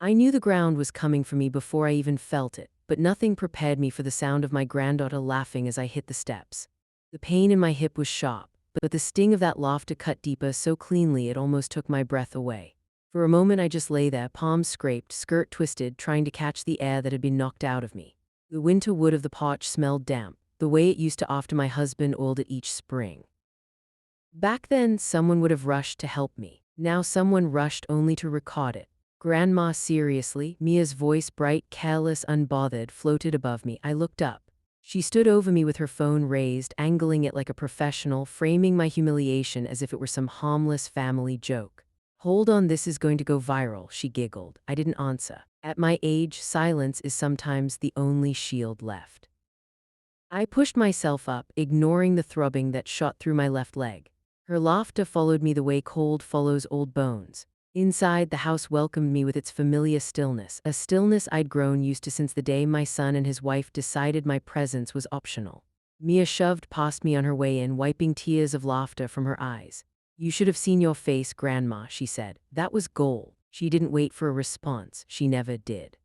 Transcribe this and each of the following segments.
I knew the ground was coming for me before I even felt it, but nothing prepared me for the sound of my granddaughter laughing as I hit the steps. The pain in my hip was sharp, but the sting of that laughter cut deeper so cleanly it almost took my breath away. For a moment I just lay there, palms scraped, skirt twisted, trying to catch the air that had been knocked out of me. The winter wood of the porch smelled damp, the way it used to after my husband oiled it each spring. Back then, someone would have rushed to help me. Now someone rushed only to record it. "Grandma, seriously?" Mia's voice, bright, careless, unbothered, floated above me. I looked up. She stood over me with her phone raised, angling it like a professional, framing my humiliation as if it were some harmless family joke. "Hold on, this is going to go viral," she giggled. I didn't answer. At my age, silence is sometimes the only shield left. I pushed myself up, ignoring the throbbing that shot through my left leg. Her laughter followed me the way cold follows old bones. Inside, the house welcomed me with its familiar stillness, a stillness I'd grown used to since the day my son and his wife decided my presence was optional. Mia shoved past me on her way in, wiping tears of laughter from her eyes. "You should have seen your face, Grandma," she said. "That was gold." She didn't wait for a response. She never did.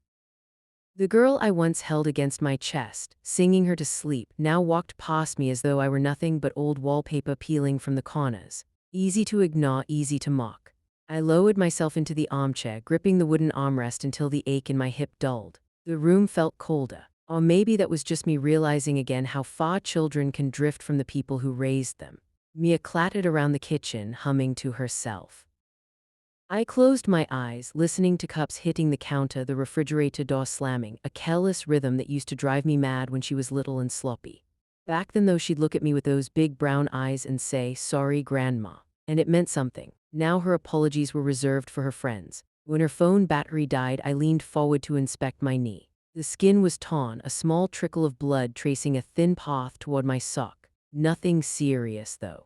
The girl I once held against my chest, singing her to sleep, now walked past me as though I were nothing but old wallpaper peeling from the corners. Easy to ignore, easy to mock. I lowered myself into the armchair, gripping the wooden armrest until the ache in my hip dulled. The room felt colder. Or maybe that was just me realizing again how far children can drift from the people who raised them. Mia clattered around the kitchen, humming to herself. I closed my eyes, listening to cups hitting the counter, the refrigerator door slamming, a careless rhythm that used to drive me mad when she was little and sloppy. Back then, though, she'd look at me with those big brown eyes and say, "Sorry, Grandma." And it meant something. Now her apologies were reserved for her friends. When her phone battery died, I leaned forward to inspect my knee. The skin was torn, a small trickle of blood tracing a thin path toward my sock. Nothing serious, though.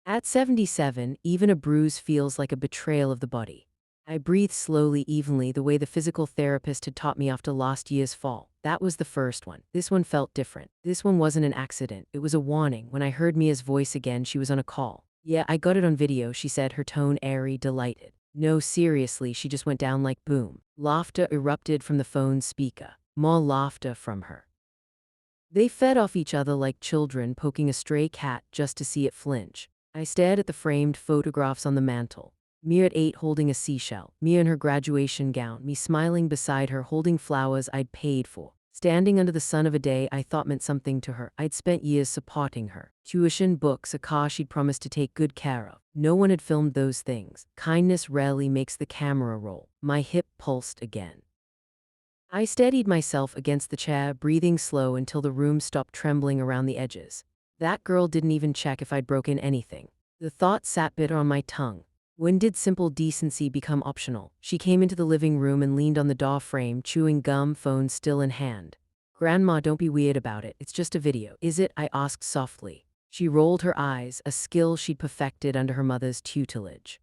At 77, even a bruise feels like a betrayal of the body. I breathed slowly, evenly, the way the physical therapist had taught me after last year's fall. That was the first one. This one felt different. This one wasn't an accident. It was a warning. When I heard Mia's voice again, she was on a call. "Yeah, I got it on video," she said, her tone airy, delighted. "No, seriously," she just went down like boom. Laughter erupted from the phone's speaker. More laughter from her. They fed off each other like children poking a stray cat just to see it flinch. I stared at the framed photographs on the mantel. Mia at 8 holding a seashell, Mia in her graduation gown, me smiling beside her holding flowers I'd paid for. Standing under the sun of a day I thought meant something to her. I'd spent years supporting her. Tuition, books, a car she'd promised to take good care of. No one had filmed those things. Kindness rarely makes the camera roll. My hip pulsed again. I steadied myself against the chair, breathing slow until the room stopped trembling around the edges. That girl didn't even check if I'd broken anything. The thought sat bitter on my tongue. When did simple decency become optional? She came into the living room and leaned on the door frame, chewing gum, phone still in hand. "Grandma, don't be weird about it. It's just a video." "Is it?" I asked softly. She rolled her eyes, a skill she'd perfected under her mother's tutelage.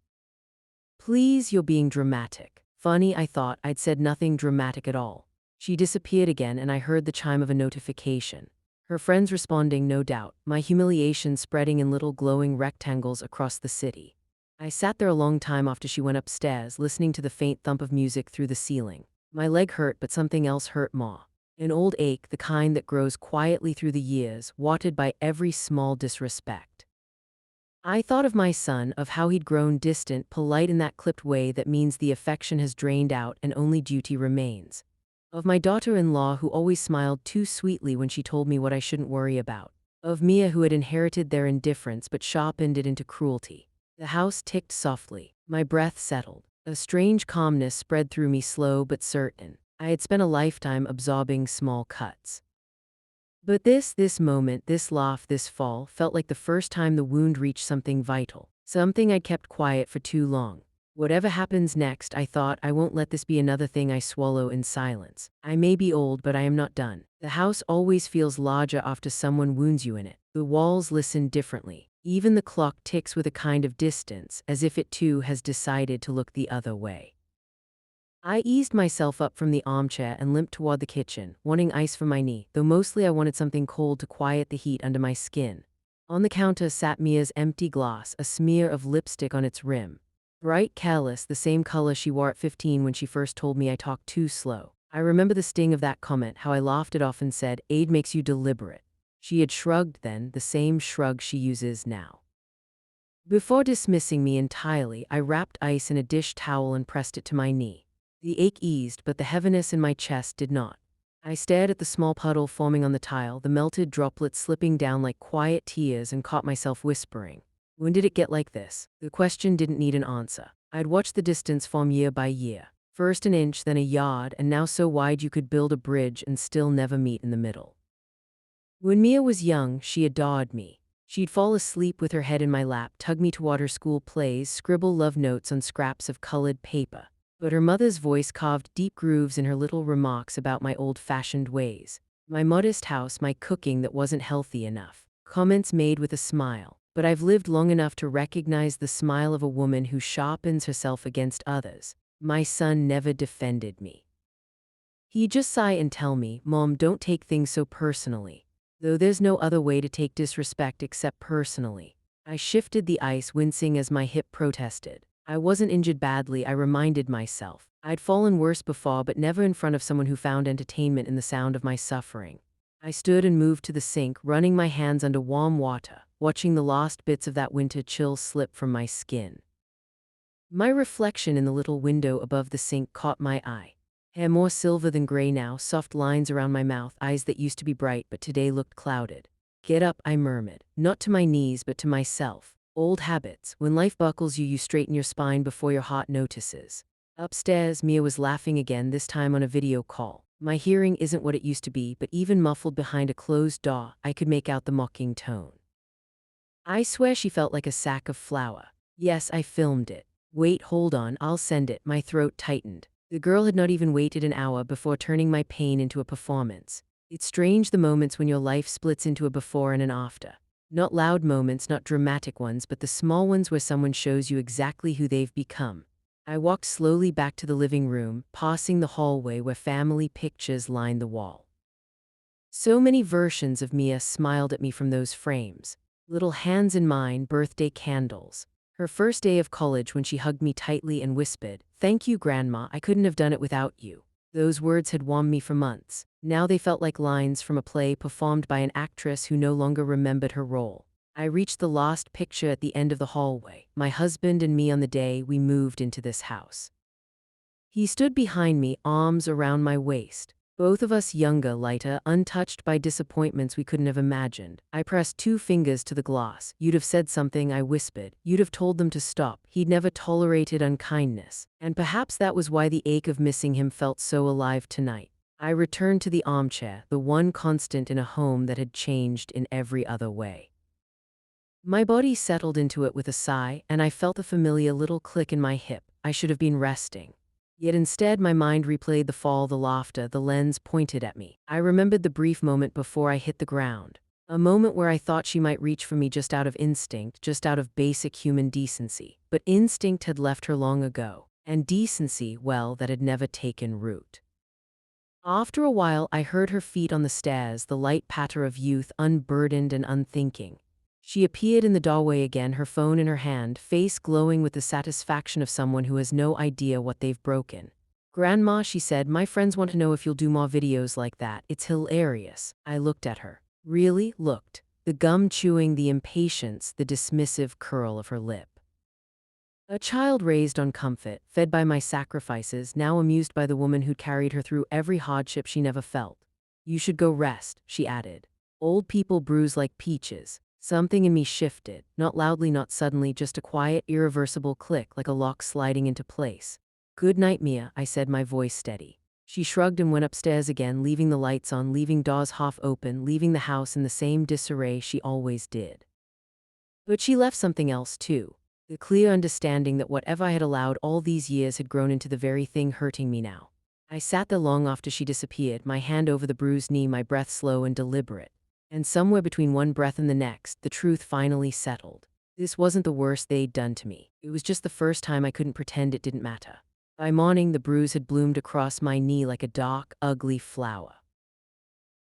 "Please, you're being dramatic." Funny, I thought. I'd said nothing dramatic at all. She disappeared again and I heard the chime of a notification. Her friends responding, no doubt, my humiliation spreading in little glowing rectangles across the city. I sat there a long time after she went upstairs, listening to the faint thump of music through the ceiling. My leg hurt, but something else hurt more. An old ache, the kind that grows quietly through the years, watered by every small disrespect. I thought of my son, of how he'd grown distant, polite in that clipped way that means the affection has drained out and only duty remains. Of my daughter-in-law who always smiled too sweetly when she told me what I shouldn't worry about. Of Mia who had inherited their indifference but sharpened it into cruelty. The house ticked softly. My breath settled. A strange calmness spread through me, slow but certain. I had spent a lifetime absorbing small cuts. But this moment, this laugh, this fall, felt like the first time the wound reached something vital. Something I'd kept quiet for too long. Whatever happens next, I thought, I won't let this be another thing I swallow in silence. I may be old, but I am not done. The house always feels larger after someone wounds you in it. The walls listen differently. Even the clock ticks with a kind of distance, as if it too has decided to look the other way. I eased myself up from the armchair and limped toward the kitchen, wanting ice for my knee, though mostly I wanted something cold to quiet the heat under my skin. On the counter sat Mia's empty glass, a smear of lipstick on its rim. Bright, careless, the same color she wore at 15 when she first told me I talked too slow. I remember the sting of that comment, how I laughed it off and said, "Age makes you deliberate." She had shrugged then, the same shrug she uses now. Before dismissing me entirely, I wrapped ice in a dish towel and pressed it to my knee. The ache eased, but the heaviness in my chest did not. I stared at the small puddle forming on the tile, the melted droplets slipping down like quiet tears, and caught myself whispering, "When did it get like this?" The question didn't need an answer. I'd watched the distance form year by year. First an inch, then a yard, and now so wide you could build a bridge and still never meet in the middle. When Mia was young, she adored me. She'd fall asleep with her head in my lap, tug me toward her school plays, scribble love notes on scraps of colored paper. But her mother's voice carved deep grooves in her little remarks about my old-fashioned ways. My modest house, my cooking that wasn't healthy enough. Comments made with a smile. But I've lived long enough to recognize the smile of a woman who sharpens herself against others. My son never defended me. He'd just sigh and tell me, "Mom, don't take things so personally." Though there's no other way to take disrespect except personally. I shifted the ice, wincing as my hip protested. I wasn't injured badly, I reminded myself. I'd fallen worse before, but never in front of someone who found entertainment in the sound of my suffering. I stood and moved to the sink, running my hands under warm water, watching the last bits of that winter chill slip from my skin. My reflection in the little window above the sink caught my eye. Hair more silver than gray now, soft lines around my mouth, eyes that used to be bright but today looked clouded. "Get up," I murmured, not to my knees but to myself. Old habits. When life buckles you, you straighten your spine before your heart notices. Upstairs, Mia was laughing again, this time on a video call. My hearing isn't what it used to be, but even muffled behind a closed door, I could make out the mocking tone. I swear she felt like a sack of flour. Yes, I filmed it. Wait, hold on, I'll send it. My throat tightened. The girl had not even waited an hour before turning my pain into a performance. It's strange, the moments when your life splits into a before and an after. Not loud moments, not dramatic ones, but the small ones where someone shows you exactly who they've become. I walked slowly back to the living room, passing the hallway where family pictures lined the wall. So many versions of Mia smiled at me from those frames. Little hands in mine, birthday candles. Her first day of college when she hugged me tightly and whispered, "Thank you, Grandma, I couldn't have done it without you." Those words had warmed me for months. Now they felt like lines from a play performed by an actress who no longer remembered her role. I reached the lost picture at the end of the hallway, my husband and me on the day we moved into this house. He stood behind me, arms around my waist. Both of us younger, lighter, untouched by disappointments we couldn't have imagined. I pressed 2 fingers to the glass. "You'd have said something," I whispered. "You'd have told them to stop." He'd never tolerated unkindness. And perhaps that was why the ache of missing him felt so alive tonight. I returned to the armchair, the one constant in a home that had changed in every other way. My body settled into it with a sigh, and I felt the familiar little click in my hip. I should have been resting. Yet instead my mind replayed the fall, the laughter, the lens pointed at me. I remembered the brief moment before I hit the ground. A moment where I thought she might reach for me just out of instinct, just out of basic human decency. But instinct had left her long ago. And decency, well, that had never taken root. After a while I heard her feet on the stairs, the light patter of youth, unburdened and unthinking. She appeared in the doorway again, her phone in her hand, face glowing with the satisfaction of someone who has no idea what they've broken. "Grandma," she said, "my friends want to know if you'll do more videos like that. It's hilarious." I looked at her. Really looked. The gum chewing, the impatience, the dismissive curl of her lip. A child raised on comfort, fed by my sacrifices, now amused by the woman who'd carried her through every hardship she never felt. "You should go rest," she added. "Old people bruise like peaches." Something in me shifted, not loudly, not suddenly, just a quiet, irreversible click like a lock sliding into place. "Good night, Mia," I said, my voice steady. She shrugged and went upstairs again, leaving the lights on, leaving doors half open, leaving the house in the same disarray she always did. But she left something else too. The clear understanding that whatever I had allowed all these years had grown into the very thing hurting me now. I sat there long after she disappeared, my hand over the bruised knee, my breath slow and deliberate. And somewhere between one breath and the next, the truth finally settled. This wasn't the worst they'd done to me. It was just the first time I couldn't pretend it didn't matter. By morning, the bruise had bloomed across my knee like a dark, ugly flower.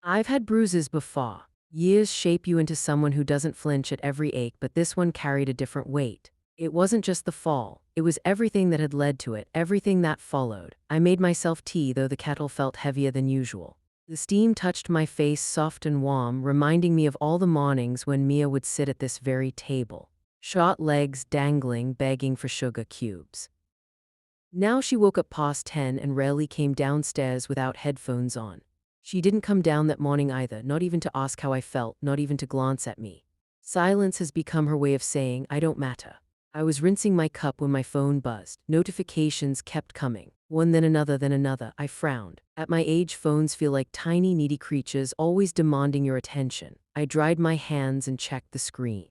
I've had bruises before. Years shape you into someone who doesn't flinch at every ache, but this one carried a different weight. It wasn't just the fall, it was everything that had led to it, everything that followed. I made myself tea, though the kettle felt heavier than usual. The steam touched my face soft and warm, reminding me of all the mornings when Mia would sit at this very table, short legs dangling, begging for sugar cubes. Now she woke up past 10 and rarely came downstairs without headphones on. She didn't come down that morning either, not even to ask how I felt, not even to glance at me. Silence has become her way of saying, I don't matter. I was rinsing my cup when my phone buzzed. Notifications kept coming. One then another then another. I frowned. At my age, phones feel like tiny, needy creatures, always demanding your attention. I dried my hands and checked the screen.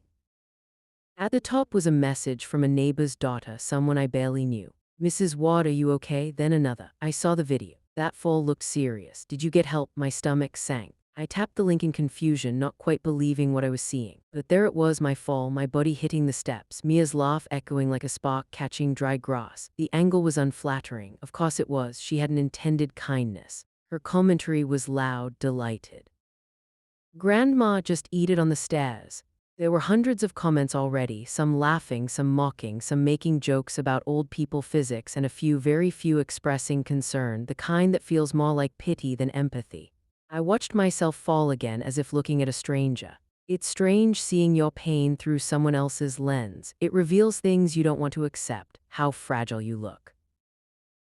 At the top was a message from a neighbor's daughter, someone I barely knew. Mrs. Watt, are you okay? Then another. I saw the video. That fall looked serious. Did you get help? My stomach sank. I tapped the link in confusion, not quite believing what I was seeing. But there it was, my fall, my body hitting the steps, Mia's laugh echoing like a spark catching dry grass. The angle was unflattering. Of course it was. She had an intended kindness. Her commentary was loud, delighted. Grandma, just eat it on the stairs. There were hundreds of comments already, some laughing, some mocking, some making jokes about old people physics, and very few expressing concern, the kind that feels more like pity than empathy. I watched myself fall again, as if looking at a stranger. It's strange seeing your pain through someone else's lens. It reveals things you don't want to accept, how fragile you look,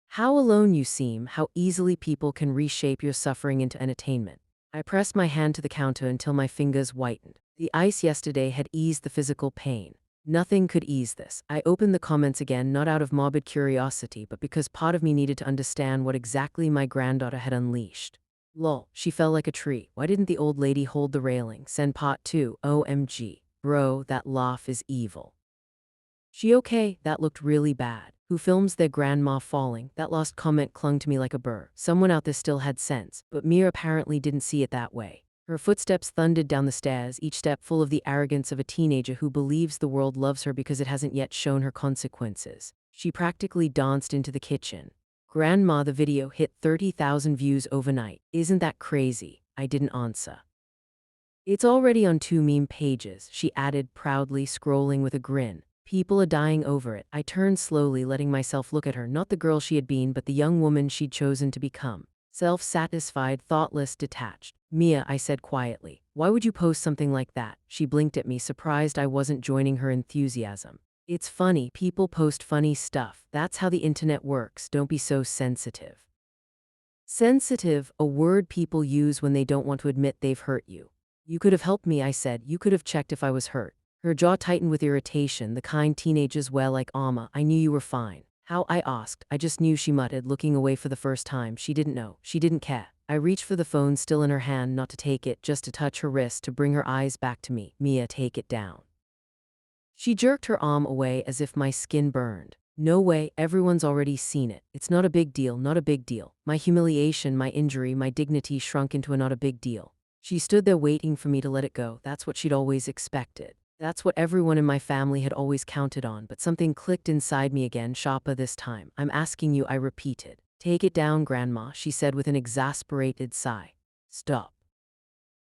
how alone you seem, how easily people can reshape your suffering into entertainment. I pressed my hand to the counter until my fingers whitened. The ice yesterday had eased the physical pain. Nothing could ease this. I opened the comments again, not out of morbid curiosity, but because part of me needed to understand what exactly my granddaughter had unleashed. Lol, she fell like a tree. Why didn't the old lady hold the railing? Send part 2. OMG. Bro, that laugh is evil. She okay? That looked really bad. Who films their grandma falling? That last comment clung to me like a burr. Someone out there still had sense, but Mia apparently didn't see it that way. Her footsteps thundered down the stairs, each step full of the arrogance of a teenager who believes the world loves her because it hasn't yet shown her consequences. She practically danced into the kitchen. Grandma, the video hit 30,000 views overnight. Isn't that crazy? I didn't answer. It's already on 2 meme pages, she added proudly, scrolling with a grin. People are dying over it. I turned slowly, letting myself look at her, not the girl she had been, but the young woman she'd chosen to become. Self-satisfied, thoughtless, detached. Mia, I said quietly, why would you post something like that? She blinked at me, surprised I wasn't joining her enthusiasm. It's funny, people post funny stuff. That's how the internet works. Don't be so sensitive. Sensitive, a word people use when they don't want to admit they've hurt you. You could have helped me, I said. You could have checked if I was hurt. Her jaw tightened with irritation, the kind teenagers wear like armor. I knew you were fine. How? I asked. I just knew, she muttered, looking away for the first time. She didn't know. She didn't care. I reached for the phone still in her hand, not to take it, just to touch her wrist, to bring her eyes back to me. Mia, take it down. She jerked her arm away as if my skin burned. No way, everyone's already seen it. It's not a big deal, not a big deal. My humiliation, my injury, my dignity shrunk into a not a big deal. She stood there waiting for me to let it go. That's what she'd always expected. That's what everyone in my family had always counted on, but something clicked inside me again, sharper this time. I'm asking you, I repeated. Take it down, Grandma, she said with an exasperated sigh. Stop.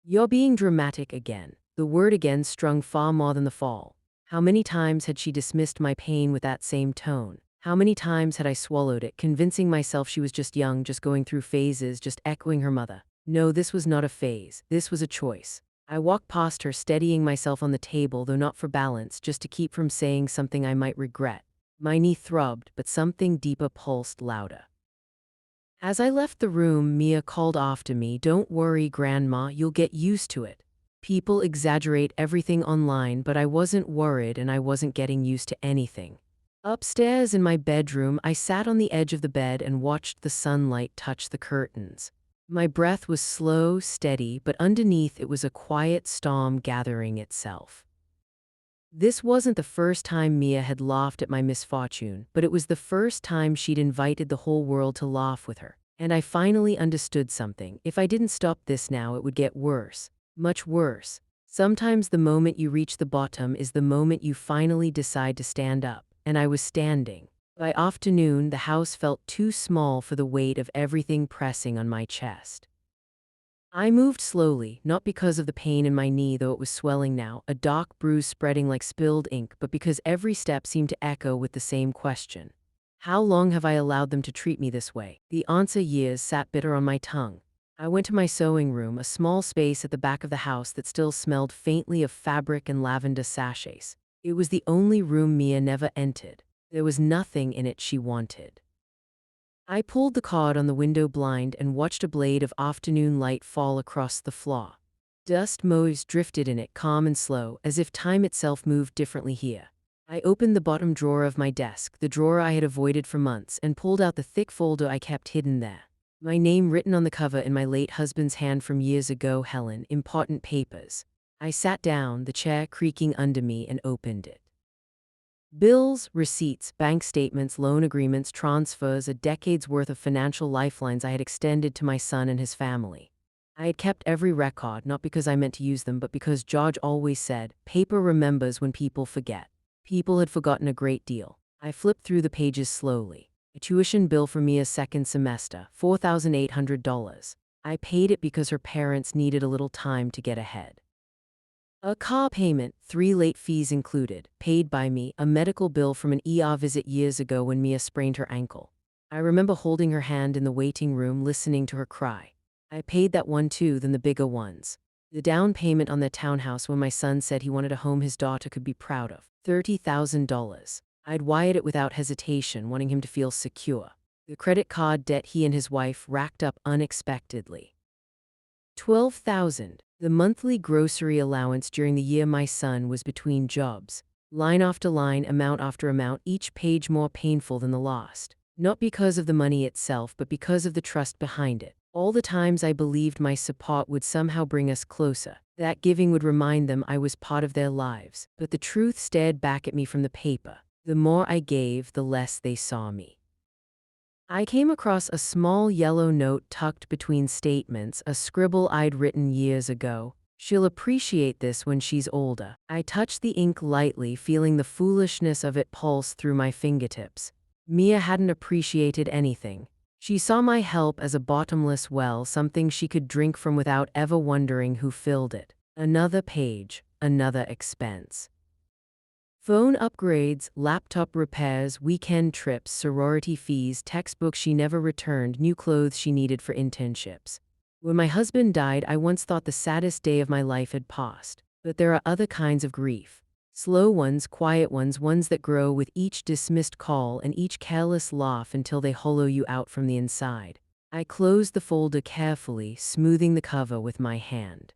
You're being dramatic again. The word again strung far more than the fall. How many times had she dismissed my pain with that same tone? How many times had I swallowed it, convincing myself she was just young, just going through phases, just echoing her mother? No, this was not a phase. This was a choice. I walked past her, steadying myself on the table, though not for balance, just to keep from saying something I might regret. My knee throbbed, but something deeper pulsed louder. As I left the room, Mia called after me, "Don't worry, Grandma, you'll get used to it. People exaggerate everything online, but I wasn't worried and I wasn't getting used to anything." Upstairs in my bedroom, I sat on the edge of the bed and watched the sunlight touch the curtains. My breath was slow, steady, but underneath it was a quiet storm gathering itself. This wasn't the first time Mia had laughed at my misfortune, but it was the first time she'd invited the whole world to laugh with her. And I finally understood something. If I didn't stop this now, it would get worse. Much worse. Sometimes the moment you reach the bottom is the moment you finally decide to stand up. And I was standing. By afternoon, the house felt too small for the weight of everything pressing on my chest. I moved slowly, not because of the pain in my knee, though it was swelling now, a dark bruise spreading like spilled ink, but because every step seemed to echo with the same question. How long have I allowed them to treat me this way? The answer, years, sat bitter on my tongue. I went to my sewing room, a small space at the back of the house that still smelled faintly of fabric and lavender sachets. It was the only room Mia never entered. There was nothing in it she wanted. I pulled the cord on the window blind and watched a blade of afternoon light fall across the floor. Dust motes drifted in it, calm and slow, as if time itself moved differently here. I opened the bottom drawer of my desk, the drawer I had avoided for months, and pulled out the thick folder I kept hidden there. My name written on the cover in my late husband's hand from years ago, Helen, important papers. I sat down, the chair creaking under me, and opened it. Bills, receipts, bank statements, loan agreements, transfers, a decade's worth of financial lifelines I had extended to my son and his family. I had kept every record, not because I meant to use them, but because Judje always said, paper remembers when people forget. People had forgotten a great deal. I flipped through the pages slowly. A tuition bill for Mia's second semester, $4,800. I paid it because her parents needed a little time to get ahead. A car payment, 3 late fees included, paid by me, a medical bill from an ER visit years ago when Mia sprained her ankle. I remember holding her hand in the waiting room, listening to her cry. I paid that one too, then the bigger ones. The down payment on the townhouse when my son said he wanted a home his daughter could be proud of, $30,000. I'd wired it without hesitation, wanting him to feel secure. The credit card debt he and his wife racked up unexpectedly. $12,000. The monthly grocery allowance during the year my son was between jobs. Line after line, amount after amount, each page more painful than the last. Not because of the money itself, but because of the trust behind it. All the times I believed my support would somehow bring us closer. That giving would remind them I was part of their lives. But the truth stared back at me from the paper. The more I gave, the less they saw me. I came across a small yellow note tucked between statements, a scribble I'd written years ago. She'll appreciate this when she's older. I touched the ink lightly, feeling the foolishness of it pulse through my fingertips. Mia hadn't appreciated anything. She saw my help as a bottomless well, something she could drink from without ever wondering who filled it. Another page, another expense. Phone upgrades, laptop repairs, weekend trips, sorority fees, textbooks she never returned, new clothes she needed for internships. When my husband died, I once thought the saddest day of my life had passed. But there are other kinds of grief. Slow ones, quiet ones, ones that grow with each dismissed call and each careless laugh until they hollow you out from the inside. I closed the folder carefully, smoothing the cover with my hand.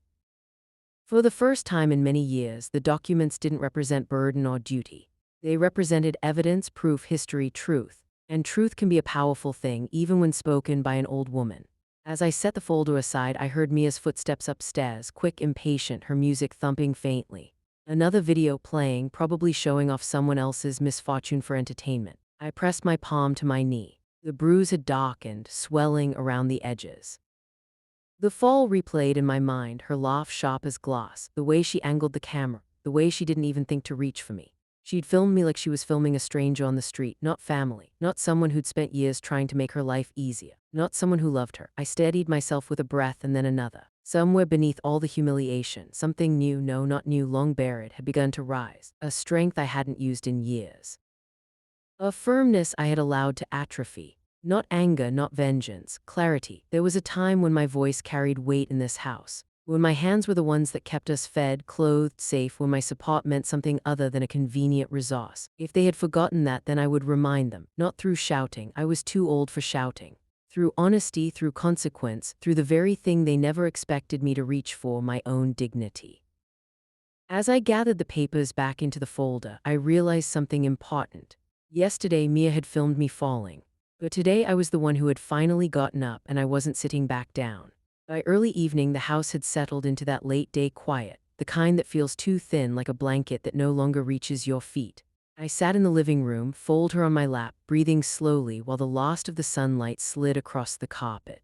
For the first time in many years, the documents didn't represent burden or duty. They represented evidence, proof, history, truth. And truth can be a powerful thing, even when spoken by an old woman. As I set the folder aside, I heard Mia's footsteps upstairs, quick, impatient, her music thumping faintly. Another video playing, probably showing off someone else's misfortune for entertainment. I pressed my palm to my knee. The bruise had darkened, swelling around the edges. The fall replayed in my mind, her laugh sharp as glass, the way she angled the camera, the way she didn't even think to reach for me. She'd filmed me like she was filming a stranger on the street, not family, not someone who'd spent years trying to make her life easier, not someone who loved her. I steadied myself with a breath and then another. Somewhere beneath all the humiliation, something new, no, not new, long buried, had begun to rise, a strength I hadn't used in years. A firmness I had allowed to atrophy. Not anger, not vengeance, clarity. There was a time when my voice carried weight in this house, when my hands were the ones that kept us fed, clothed, safe, when my support meant something other than a convenient resource. If they had forgotten that, then I would remind them, not through shouting. I was too old for shouting. Through honesty, through consequence, through the very thing they never expected me to reach for, my own dignity. As I gathered the papers back into the folder, I realized something important. Yesterday, Mia had filmed me falling. But today I was the one who had finally gotten up, and I wasn't sitting back down. By early evening, the house had settled into that late-day quiet, the kind that feels too thin, like a blanket that no longer reaches your feet. I sat in the living room, fold her on my lap, breathing slowly while the last of the sunlight slid across the carpet.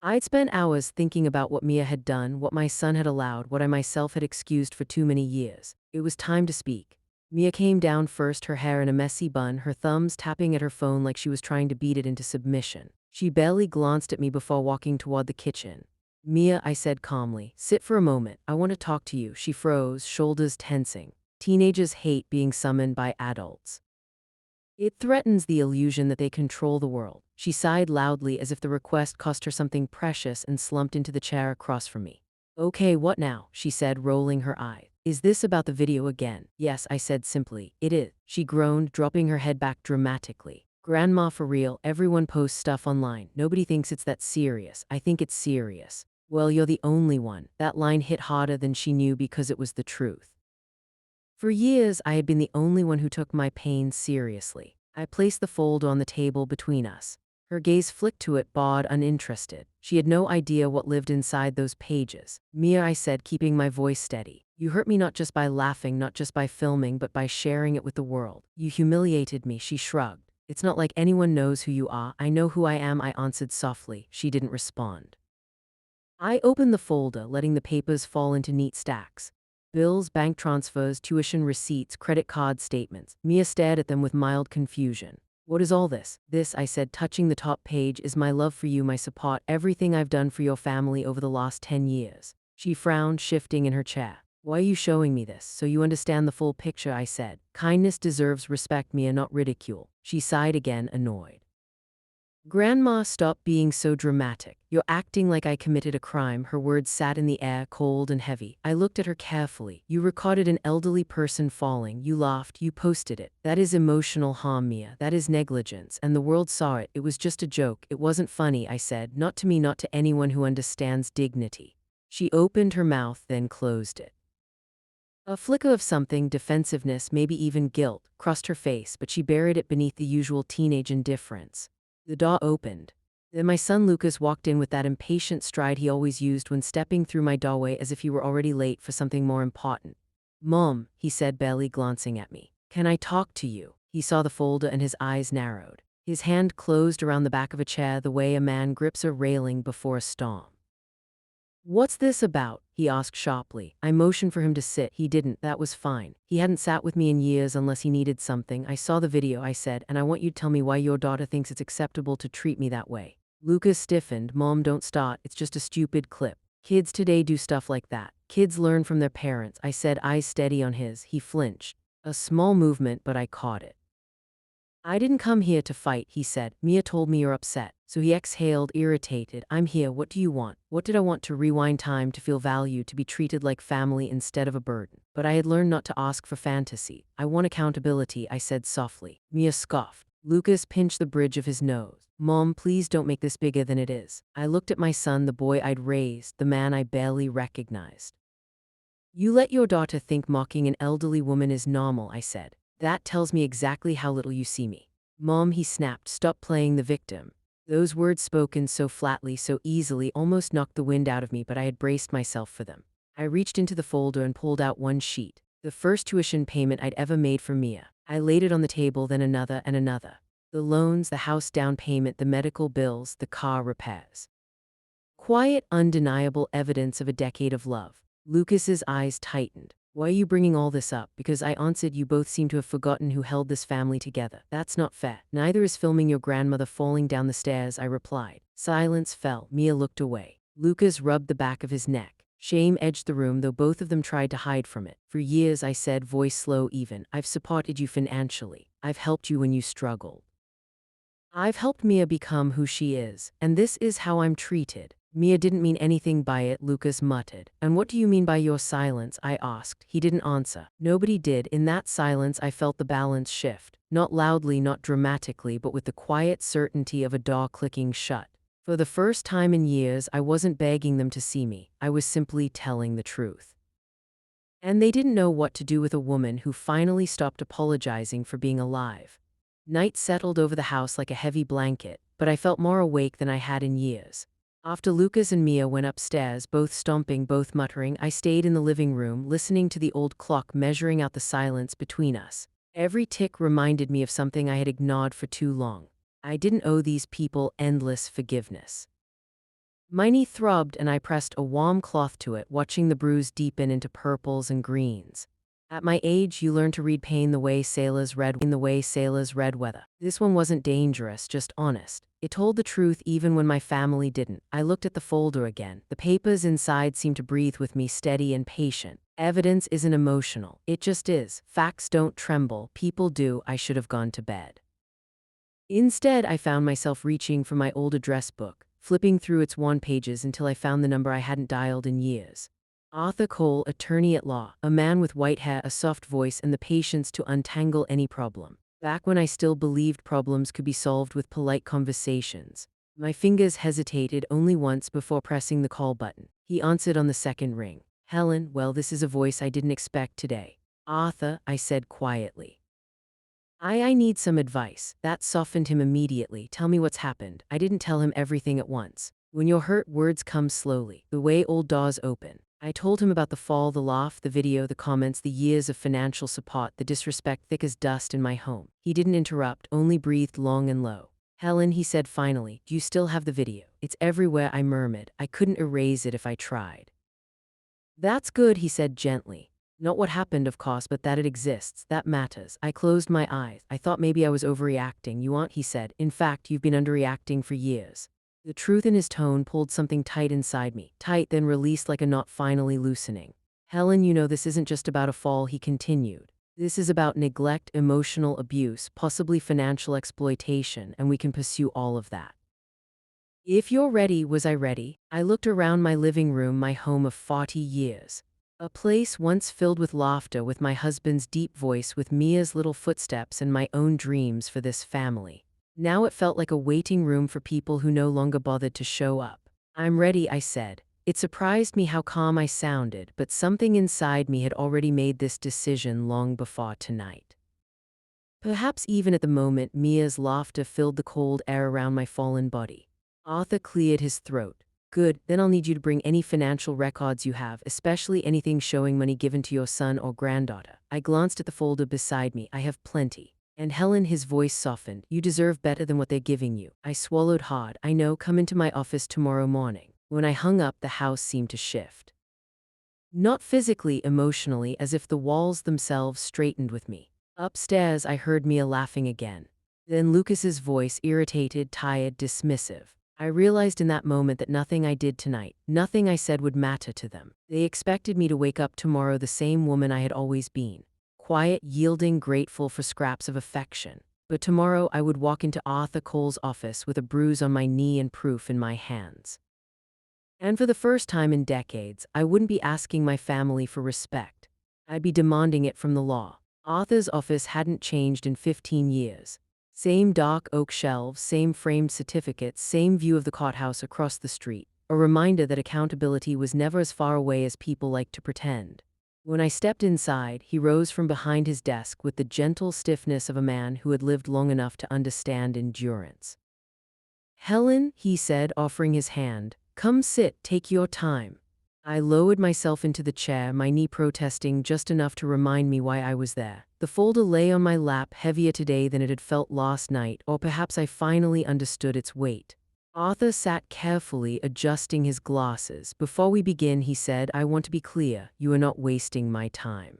I'd spent hours thinking about what Mia had done, what my son had allowed, what I myself had excused for too many years. It was time to speak. Mia came down first, her hair in a messy bun, her thumbs tapping at her phone like she was trying to beat it into submission. She barely glanced at me before walking toward the kitchen. Mia, I said calmly, sit for a moment. I want to talk to you. She froze, shoulders tensing. Teenagers hate being summoned by adults. It threatens the illusion that they control the world. She sighed loudly as if the request cost her something precious and slumped into the chair across from me. Okay, what now? She said, rolling her eye. Is this about the video again? Yes, I said simply. It is. She groaned, dropping her head back dramatically. Grandma, for real, everyone posts stuff online. Nobody thinks it's that serious. I think it's serious. Well, you're the only one. That line hit harder than she knew because it was the truth. For years, I had been the only one who took my pain seriously. I placed the folder on the table between us. Her gaze flicked to it, bawed, uninterested. She had no idea what lived inside those pages. Mia, I said, keeping my voice steady. You hurt me not just by laughing, not just by filming, but by sharing it with the world. You humiliated me, she shrugged. It's not like anyone knows who you are. I know who I am, I answered softly. She didn't respond. I opened the folder, letting the papers fall into neat stacks. Bills, bank transfers, tuition receipts, credit card statements. Mia stared at them with mild confusion. What is all this? This, I said, touching the top page, is my love for you, my support, everything I've done for your family over the last 10 years. She frowned, shifting in her chair. Why are you showing me this? So you understand the full picture, I said. Kindness deserves respect, Mia, not ridicule. She sighed again, annoyed. Grandma, stop being so dramatic. You're acting like I committed a crime. Her words sat in the air, cold and heavy. I looked at her carefully. You recorded an elderly person falling. You laughed. You posted it. That is emotional harm, Mia. That is negligence. And the world saw it. It was just a joke. It wasn't funny, I said. Not to me, not to anyone who understands dignity. She opened her mouth, then closed it. A flicker of something, defensiveness, maybe even guilt, crossed her face, but she buried it beneath the usual teenage indifference. The door opened. Then my son Lucas walked in with that impatient stride he always used when stepping through my doorway as if he were already late for something more important. Mom, he said, barely glancing at me. Can I talk to you? He saw the folder and his eyes narrowed. His hand closed around the back of a chair the way a man grips a railing before a storm. What's this about? He asked sharply. I motioned for him to sit. He didn't. That was fine. He hadn't sat with me in years unless he needed something. I saw the video, I said, and I want you to tell me why your daughter thinks it's acceptable to treat me that way. Lucas stiffened. Mom, don't start. It's just a stupid clip. Kids today do stuff like that. Kids learn from their parents. I said, eyes steady on his. He flinched. A small movement, but I caught it. I didn't come here to fight, he said. Mia told me you're upset. So he exhaled, irritated. I'm here. What do you want? What did I want? To rewind time, to feel valued, to be treated like family instead of a burden. But I had learned not to ask for fantasy. I want accountability, I said softly. Mia scoffed. Lucas pinched the bridge of his nose. Mom, please don't make this bigger than it is. I looked at my son, the boy I'd raised, the man I barely recognized. You let your daughter think mocking an elderly woman is normal, I said. That tells me exactly how little you see me. Mom, he snapped, stop playing the victim. Those words spoken so flatly, so easily, almost knocked the wind out of me, but I had braced myself for them. I reached into the folder and pulled out one sheet. The first tuition payment I'd ever made for Mia. I laid it on the table, then another and another. The loans, the house down payment, the medical bills, the car repairs. Quiet, undeniable evidence of a decade of love. Lucas's eyes tightened. Why are you bringing all this up? Because I answered, you both seem to have forgotten who held this family together. That's not fair. Neither is filming your grandmother falling down the stairs, I replied. Silence fell. Mia looked away. Lucas rubbed the back of his neck. Shame edged the room, though both of them tried to hide from it. For years, I said, voice slow even, I've supported you financially. I've helped you when you struggled. I've helped Mia become who she is, and this is how I'm treated. Mia didn't mean anything by it, Lucas muttered. And what do you mean by your silence? I asked. He didn't answer. Nobody did. In that silence, I felt the balance shift. Not loudly, not dramatically, but with the quiet certainty of a door clicking shut. For the first time in years, I wasn't begging them to see me. I was simply telling the truth. And they didn't know what to do with a woman who finally stopped apologizing for being alive. Night settled over the house like a heavy blanket, but I felt more awake than I had in years. After Lucas and Mia went upstairs, both stomping, both muttering, I stayed in the living room, listening to the old clock measuring out the silence between us. Every tick reminded me of something I had ignored for too long. I didn't owe these people endless forgiveness. My knee throbbed and I pressed a warm cloth to it, watching the bruise deepen into purples and greens. At my age, you learn to read pain the way sailors read weather. This one wasn't dangerous, just honest. It told the truth even when my family didn't. I looked at the folder again. The papers inside seemed to breathe with me, steady and patient. Evidence isn't emotional. It just is. Facts don't tremble. People do. I should have gone to bed. Instead, I found myself reaching for my old address book, flipping through its worn pages until I found the number I hadn't dialed in years. Arthur Cole, attorney at law, a man with white hair, a soft voice, and the patience to untangle any problem. Back when I still believed problems could be solved with polite conversations. My fingers hesitated only once before pressing the call button. He answered on the second ring. Helen, well, this is a voice I didn't expect today. Arthur, I said quietly. I need some advice. That softened him immediately. Tell me what's happened. I didn't tell him everything at once. When you're hurt, words come slowly, the way old doors open. I told him about the fall, the laugh, the video, the comments, the years of financial support, the disrespect thick as dust in my home. He didn't interrupt, only breathed long and low. Helen, he said finally, do you still have the video? It's everywhere, I murmured. I couldn't erase it if I tried. That's good, he said gently. Not what happened, of course, but that it exists. That matters. I closed my eyes. I thought maybe I was overreacting. You aren't, he said. In fact, you've been underreacting for years. The truth in his tone pulled something tight inside me. Tight, then released like a knot finally loosening. Helen, you know this isn't just about a fall, he continued. This is about neglect, emotional abuse, possibly financial exploitation, and we can pursue all of that. If you're ready, was I ready? I looked around my living room, my home of 40 years. A place once filled with laughter, with my husband's deep voice, with Mia's little footsteps and my own dreams for this family. Now it felt like a waiting room for people who no longer bothered to show up. I'm ready, I said. It surprised me how calm I sounded, but something inside me had already made this decision long before tonight. Perhaps even at the moment, Mia's laughter filled the cold air around my fallen body. Arthur cleared his throat. Good, then I'll need you to bring any financial records you have, especially anything showing money given to your son or granddaughter. I glanced at the folder beside me. I have plenty. And Helen, his voice softened. You deserve better than what they're giving you. I swallowed hard. I know, come into my office tomorrow morning. When I hung up, the house seemed to shift. Not physically, emotionally, as if the walls themselves straightened with me. Upstairs, I heard Mia laughing again. Then Lucas's voice, irritated, tired, dismissive. I realized in that moment that nothing I did tonight, nothing I said would matter to them. They expected me to wake up tomorrow the same woman I had always been. Quiet, yielding, grateful for scraps of affection. But tomorrow I would walk into Arthur Cole's office with a bruise on my knee and proof in my hands. And for the first time in decades, I wouldn't be asking my family for respect. I'd be demanding it from the law. Arthur's office hadn't changed in 15 years. Same dark oak shelves, same framed certificates, same view of the courthouse across the street. A reminder that accountability was never as far away as people like to pretend. When I stepped inside, he rose from behind his desk with the gentle stiffness of a man who had lived long enough to understand endurance. Helen, he said, offering his hand, come sit, take your time. I lowered myself into the chair, my knee protesting just enough to remind me why I was there. The folder lay on my lap, heavier today than it had felt last night, or perhaps I finally understood its weight. Arthur sat carefully, adjusting his glasses. Before we begin, he said, I want to be clear, you are not wasting my time.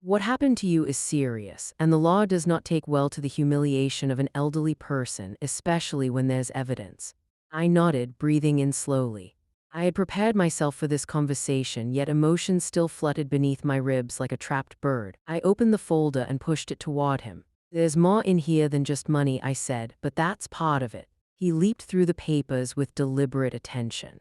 What happened to you is serious, and the law does not take well to the humiliation of an elderly person, especially when there's evidence. I nodded, breathing in slowly. I had prepared myself for this conversation, yet emotions still fluttered beneath my ribs like a trapped bird. I opened the folder and pushed it toward him. There's more in here than just money, I said, but that's part of it. He leaped through the papers with deliberate attention.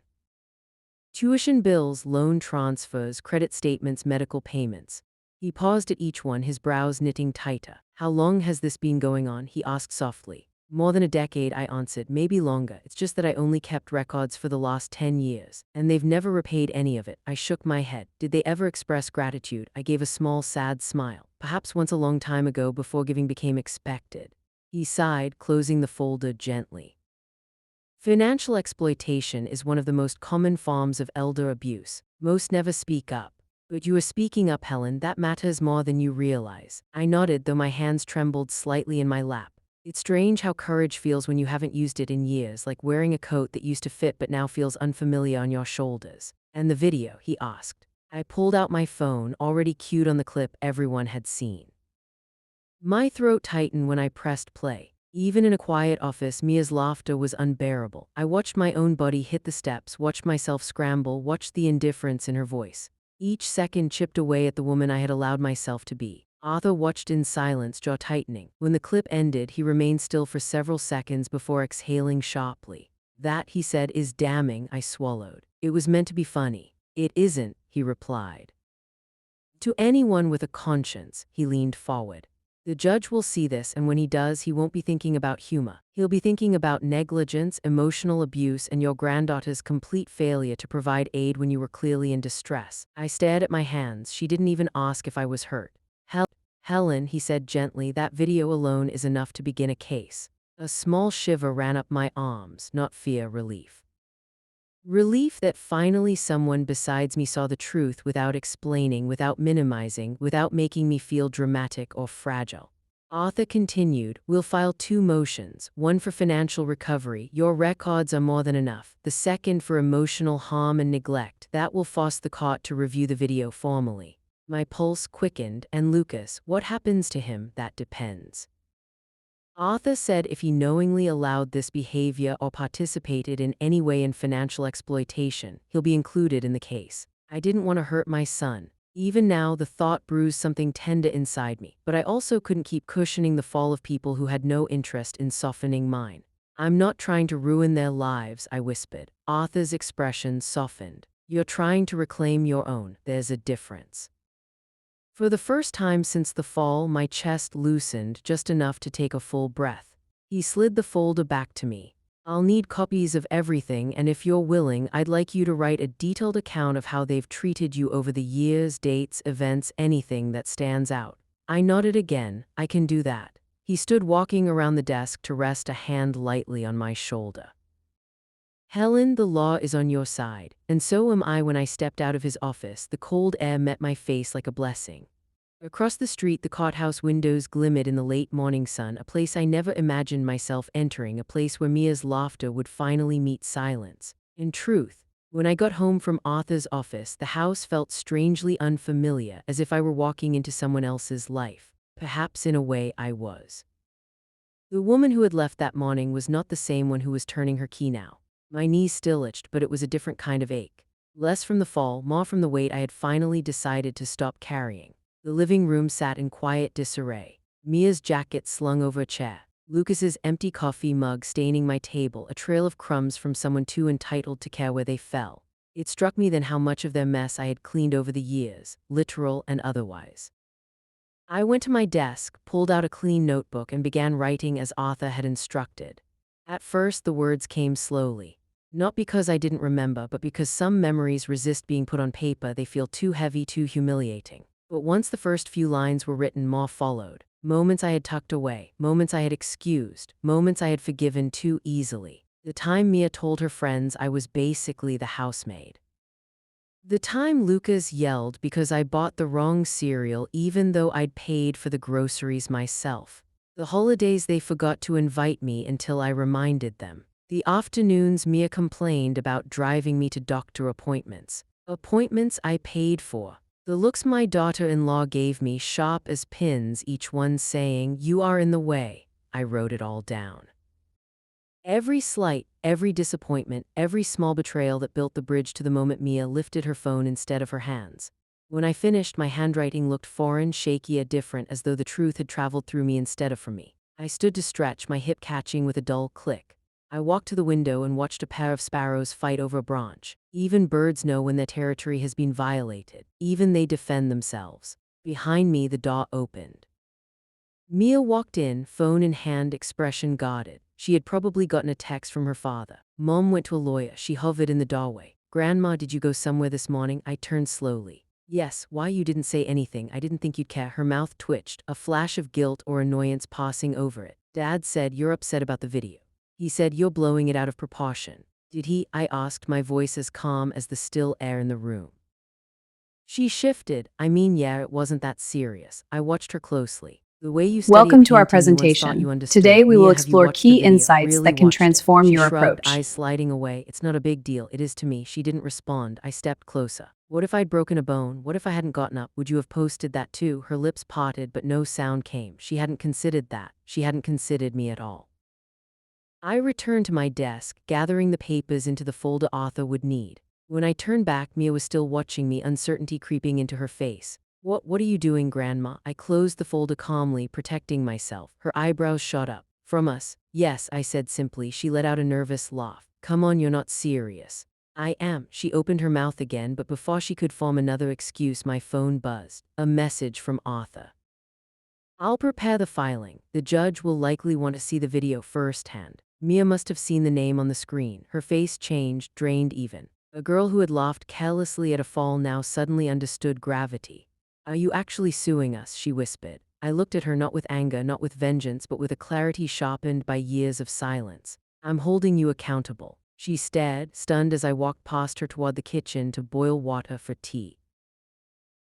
Tuition bills, loan transfers, credit statements, medical payments. He paused at each one, his brows knitting tighter. How long has this been going on? He asked softly. More than a decade, I answered, maybe longer. It's just that I only kept records for the last 10 years, and they've never repaid any of it. I shook my head. Did they ever express gratitude? I gave a small, sad smile. Perhaps once a long time ago, before giving became expected. He sighed, closing the folder gently. Financial exploitation is one of the most common forms of elder abuse. Most never speak up. But you are speaking up, Helen. That matters more than you realize. I nodded, though my hands trembled slightly in my lap. It's strange how courage feels when you haven't used it in years, like wearing a coat that used to fit but now feels unfamiliar on your shoulders. And the video, he asked. I pulled out my phone, already cued on the clip everyone had seen. My throat tightened when I pressed play. Even in a quiet office, Mia's laughter was unbearable. I watched my own body hit the steps, watched myself scramble, watched the indifference in her voice. Each second chipped away at the woman I had allowed myself to be. Arthur watched in silence, jaw tightening. When the clip ended, he remained still for several seconds before exhaling sharply. That, he said, is damning, I swallowed. It was meant to be funny. It isn't, he replied. To anyone with a conscience, he leaned forward. The judge will see this, and when he does, he won't be thinking about humor. He'll be thinking about negligence, emotional abuse, and your granddaughter's complete failure to provide aid when you were clearly in distress. I stared at my hands. She didn't even ask if I was hurt. Helen, he said gently, that video alone is enough to begin a case. A small shiver ran up my arms, not fear, relief. Relief that finally someone besides me saw the truth without explaining, without minimizing, without making me feel dramatic or fragile. Arthur continued, we'll file 2 motions, one for financial recovery, your records are more than enough, the second for emotional harm and neglect, that will force the court to review the video formally. My pulse quickened, and Lucas, what happens to him, that depends. Arthur said if he knowingly allowed this behavior or participated in any way in financial exploitation, he'll be included in the case. I didn't want to hurt my son. Even now, the thought bruised something tender inside me, but I also couldn't keep cushioning the fall of people who had no interest in softening mine. I'm not trying to ruin their lives, I whispered. Arthur's expression softened. You're trying to reclaim your own. There's a difference. For the first time since the fall, my chest loosened just enough to take a full breath. He slid the folder back to me. I'll need copies of everything, and if you're willing, I'd like you to write a detailed account of how they've treated you over the years, dates, events, anything that stands out. I nodded again. I can do that. He stood walking around the desk to rest a hand lightly on my shoulder. Helen, the law is on your side, and so am I. When I stepped out of his office, the cold air met my face like a blessing. Across the street, the courthouse windows glimmered in the late morning sun, a place I never imagined myself entering, a place where Mia's laughter would finally meet silence. In truth, when I got home from Arthur's office, the house felt strangely unfamiliar, as if I were walking into someone else's life. Perhaps in a way I was. The woman who had left that morning was not the same one who was turning her key now. My knees still itched, but it was a different kind of ache. Less from the fall, more from the weight I had finally decided to stop carrying. The living room sat in quiet disarray. Mia's jacket slung over a chair. Lucas's empty coffee mug staining my table, a trail of crumbs from someone too entitled to care where they fell. It struck me then how much of their mess I had cleaned over the years, literal and otherwise. I went to my desk, pulled out a clean notebook, and began writing as Arthur had instructed. At first, the words came slowly. Not because I didn't remember, but because some memories resist being put on paper. They feel too heavy, too humiliating. But once the first few lines were written, more followed. Moments I had tucked away, moments I had excused, moments I had forgiven too easily. The time Mia told her friends I was basically the housemaid. The time Lucas yelled because I bought the wrong cereal even though I'd paid for the groceries myself. The holidays they forgot to invite me until I reminded them. The afternoons Mia complained about driving me to doctor appointments. Appointments I paid for. The looks my daughter-in-law gave me, sharp as pins, each one saying, "You are in the way." I wrote it all down. Every slight, every disappointment, every small betrayal that built the bridge to the moment Mia lifted her phone instead of her hands. When I finished, my handwriting looked foreign, shaky, yet different, as though the truth had traveled through me instead of from me. I stood to stretch, my hip catching with a dull click. I walked to the window and watched a pair of sparrows fight over a branch. Even birds know when their territory has been violated. Even they defend themselves. Behind me, the door opened. Mia walked in, phone in hand, expression guarded. She had probably gotten a text from her father. Mom went to a lawyer. She hovered in the doorway. "Grandma, did you go somewhere this morning?" I turned slowly. "Yes, why you didn't say anything? I didn't think you'd care." Her mouth twitched, a flash of guilt or annoyance passing over it. "Dad said you're upset about the video. He said you're blowing it out of proportion." "Did he?" I asked, my voice as calm as the still air in the room. She shifted. "I mean, yeah, it wasn't that serious." I watched her closely. The way you study a Welcome to our painting you once thought you presentation. Today understood. we will Mia, have you explore watched the key video? insights Really that can watched it? transform She your shrugged, approach. eyes sliding away. It's not a big deal. It is to me. She didn't respond. I stepped closer. What if I'd broken a bone? What if I hadn't gotten up? Would you have posted that too? Her lips parted, but no sound came. She hadn't considered that. She hadn't considered me at all. I returned to my desk, gathering the papers into the folder Arthur would need. When I turned back, Mia was still watching me, uncertainty creeping into her face. What are you doing, Grandma? I closed the folder calmly, protecting myself. Her eyebrows shot up. From us? Yes, I said simply. She let out a nervous laugh. Come on, you're not serious. I am. She opened her mouth again, but before she could form another excuse, my phone buzzed. A message from Arthur. I'll prepare the filing. The judge will likely want to see the video firsthand. Mia must have seen the name on the screen. Her face changed, drained even. A girl who had laughed carelessly at a fall now suddenly understood gravity. Are you actually suing us? She whispered. I looked at her not with anger, not with vengeance, but with a clarity sharpened by years of silence. I'm holding you accountable. She stared, stunned as I walked past her toward the kitchen to boil water for tea.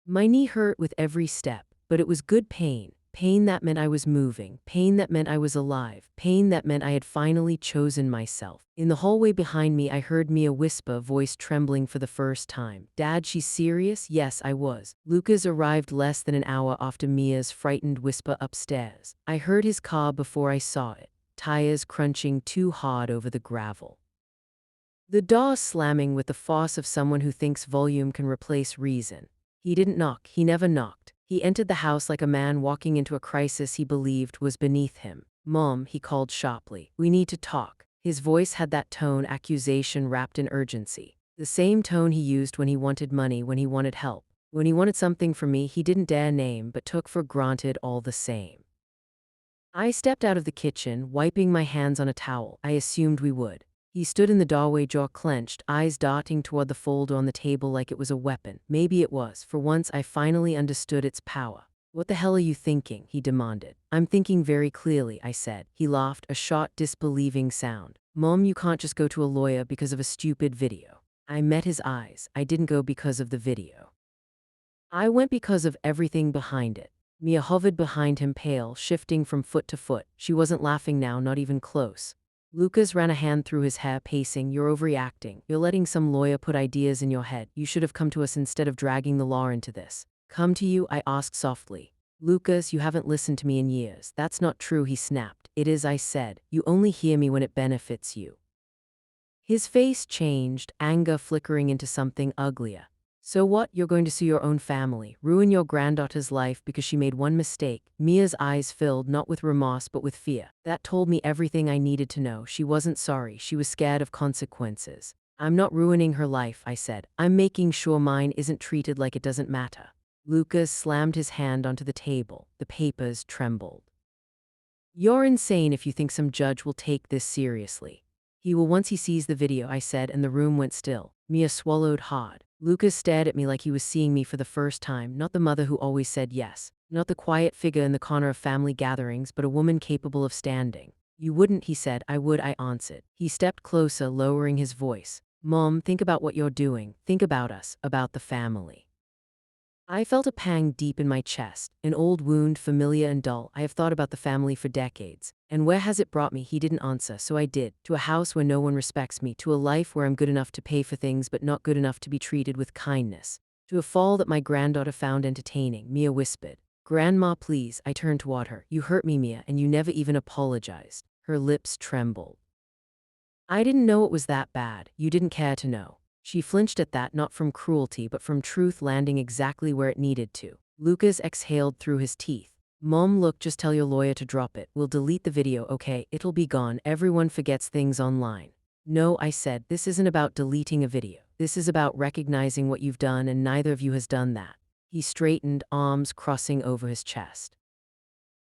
My knee hurt with every step, but it was good pain. Pain that meant I was moving, pain that meant I was alive, pain that meant I had finally chosen myself. In the hallway behind me, I heard Mia whisper, voice trembling for the first time. Dad, she's serious? Yes, I was. Lucas arrived less than an hour after Mia's frightened whisper upstairs. I heard his car before I saw it, tires crunching too hard over the gravel. The door slamming with the force of someone who thinks volume can replace reason. He didn't knock, he never knocked. He entered the house like a man walking into a crisis he believed was beneath him. Mom, he called sharply. We need to talk. His voice had that tone, accusation wrapped in urgency. The same tone he used when he wanted money, when he wanted help. When he wanted something from me he didn't dare name but took for granted all the same. I stepped out of the kitchen, wiping my hands on a towel. I assumed we would. He stood in the doorway, jaw clenched, eyes darting toward the folder on the table like it was a weapon. Maybe it was. For once, I finally understood its power. What the hell are you thinking? He demanded. I'm thinking very clearly, I said. He laughed, a short, disbelieving sound. Mom, you can't just go to a lawyer because of a stupid video. I met his eyes. I didn't go because of the video. I went because of everything behind it. Mia hovered behind him, pale, shifting from foot to foot. She wasn't laughing now, not even close. Lucas ran a hand through his hair, pacing. You're overreacting. You're letting some lawyer put ideas in your head. You should have come to us instead of dragging the law into this. Come to you? I asked softly. Lucas, you haven't listened to me in years. That's not true, he snapped. It is, I said. You only hear me when it benefits you. His face changed, anger flickering into something uglier. So what? You're going to sue your own family, ruin your granddaughter's life because she made one mistake. Mia's eyes filled not with remorse but with fear. That told me everything I needed to know. She wasn't sorry. She was scared of consequences. I'm not ruining her life, I said. I'm making sure mine isn't treated like it doesn't matter. Lucas slammed his hand onto the table. The papers trembled. You're insane if you think some judge will take this seriously. He will once he sees the video, I said, and the room went still. Mia swallowed hard. Lucas stared at me like he was seeing me for the first time, not the mother who always said yes, not the quiet figure in the corner of family gatherings, but a woman capable of standing. You wouldn't, he said. I would, I answered. He stepped closer, lowering his voice. Mom, think about what you're doing. Think about us, about the family. I felt a pang deep in my chest, an old wound, familiar and dull. I have thought about the family for decades. And where has it brought me? He didn't answer, so I did. To a house where no one respects me, to a life where I'm good enough to pay for things but not good enough to be treated with kindness. To a fall that my granddaughter found entertaining. Mia whispered. Grandma, please. I turned toward her. You hurt me, Mia, and you never even apologized. Her lips trembled. I didn't know it was that bad. You didn't care to know. She flinched at that, not from cruelty, but from truth landing exactly where it needed to. Lucas exhaled through his teeth. Mom, look, just tell your lawyer to drop it. We'll delete the video, okay? It'll be gone. Everyone forgets things online. No, I said, this isn't about deleting a video. This is about recognizing what you've done, and neither of you has done that. He straightened, arms crossing over his chest.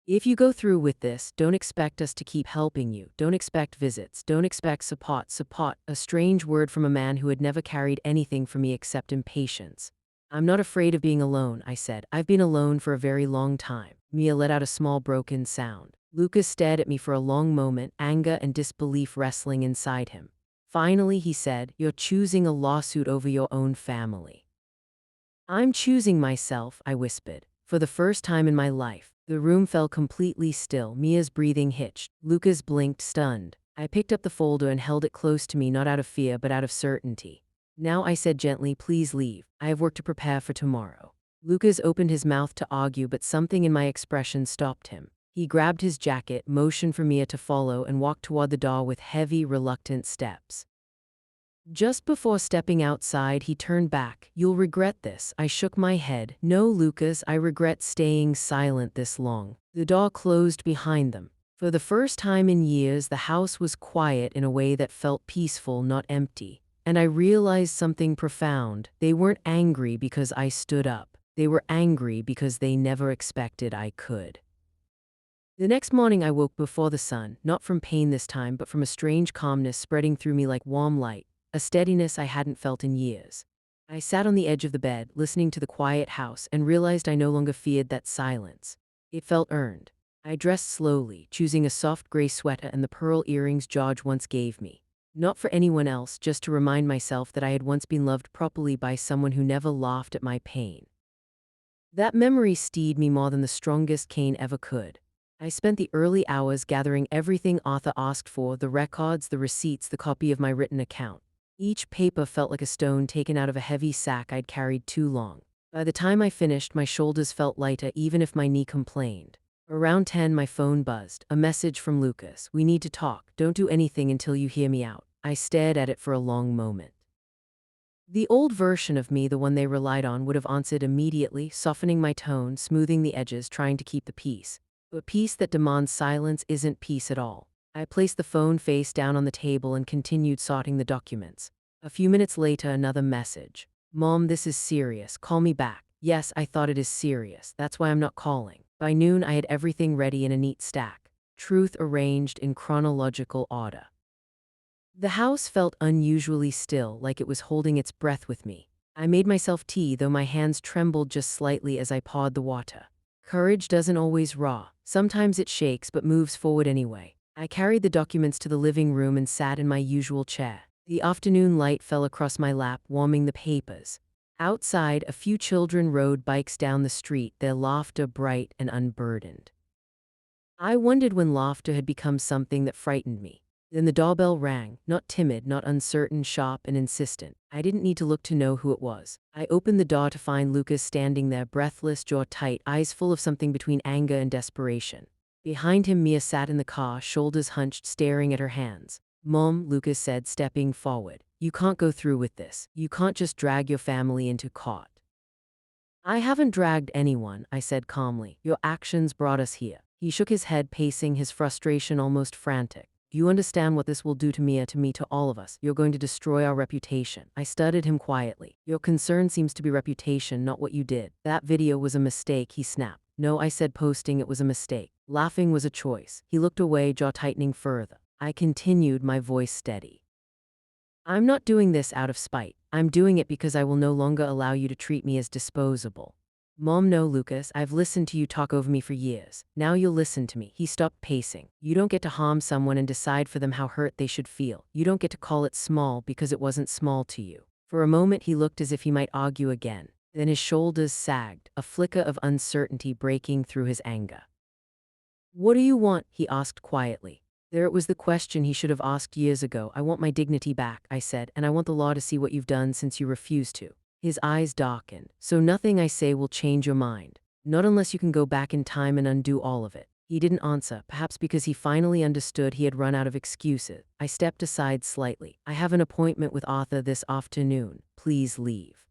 If you go through with this, don't expect us to keep helping you. Don't expect visits. Don't expect support. Support, a strange word from a man who had never carried anything for me except impatience. I'm not afraid of being alone, I said. I've been alone for a very long time. Mia let out a small broken sound. Lucas stared at me for a long moment, anger and disbelief wrestling inside him. Finally, he said, you're choosing a lawsuit over your own family. I'm choosing myself, I whispered. For the first time in my life. The room fell completely still. Mia's breathing hitched. Lucas blinked, stunned. I picked up the folder and held it close to me, not out of fear, but out of certainty. Now, I said gently, please leave. I have work to prepare for tomorrow. Lucas opened his mouth to argue, but something in my expression stopped him. He grabbed his jacket, motioned for Mia to follow, and walked toward the door with heavy, reluctant steps. Just before stepping outside, he turned back. You'll regret this. I shook my head. No, Lucas, I regret staying silent this long. The door closed behind them. For the first time in years, the house was quiet in a way that felt peaceful, not empty. And I realized something profound. They weren't angry because I stood up. They were angry because they never expected I could. The next morning I woke before the sun, not from pain this time, but from a strange calmness spreading through me like warm light, a steadiness I hadn't felt in years. I sat on the edge of the bed, listening to the quiet house, and realized I no longer feared that silence. It felt earned. I dressed slowly, choosing a soft gray sweater and the pearl earrings Judje once gave me. Not for anyone else, just to remind myself that I had once been loved properly by someone who never laughed at my pain. That memory steadied me more than the strongest cane ever could. I spent the early hours gathering everything Arthur asked for, the records, the receipts, the copy of my written account. Each paper felt like a stone taken out of a heavy sack I'd carried too long. By the time I finished, my shoulders felt lighter even if my knee complained. Around 10, my phone buzzed. A message from Lucas. We need to talk. Don't do anything until you hear me out. I stared at it for a long moment. The old version of me, the one they relied on, would have answered immediately, softening my tone, smoothing the edges, trying to keep the peace. But peace that demands silence isn't peace at all. I placed the phone face down on the table and continued sorting the documents. A few minutes later, another message. Mom, this is serious. Call me back. Yes, I thought it is serious. That's why I'm not calling. By noon, I had everything ready in a neat stack. Truth arranged in chronological order. The house felt unusually still, like it was holding its breath with me. I made myself tea, though my hands trembled just slightly as I poured the water. Courage doesn't always roar. Sometimes it shakes but moves forward anyway. I carried the documents to the living room and sat in my usual chair. The afternoon light fell across my lap, warming the papers. Outside, a few children rode bikes down the street, their laughter bright and unburdened. I wondered when laughter had become something that frightened me. Then the doorbell rang, not timid, not uncertain, sharp and insistent. I didn't need to look to know who it was. I opened the door to find Lucas standing there, breathless, jaw tight, eyes full of something between anger and desperation. Behind him, Mia sat in the car, shoulders hunched, staring at her hands. Mom, Lucas said, stepping forward. You can't go through with this. You can't just drag your family into court. I haven't dragged anyone, I said calmly. Your actions brought us here. He shook his head, pacing, his frustration almost frantic. Do you understand what this will do to Mia, to me, to all of us? You're going to destroy our reputation. I studied him quietly. Your concern seems to be reputation, not what you did. That video was a mistake, he snapped. No, I said, posting it was a mistake. Laughing was a choice. He looked away, jaw tightening further. I continued, my voice steady. I'm not doing this out of spite. I'm doing it because I will no longer allow you to treat me as disposable. Mom, no, Lucas, I've listened to you talk over me for years. Now you'll listen to me. He stopped pacing. You don't get to harm someone and decide for them how hurt they should feel. You don't get to call it small because it wasn't small to you. For a moment he looked as if he might argue again. Then his shoulders sagged, a flicker of uncertainty breaking through his anger. What do you want? He asked quietly. There it was, the question he should have asked years ago. I want my dignity back, I said, and I want the law to see what you've done since you refused to. His eyes darkened. So nothing I say will change your mind. Not unless you can go back in time and undo all of it. He didn't answer, perhaps because he finally understood he had run out of excuses. I stepped aside slightly. I have an appointment with Arthur this afternoon. Please leave.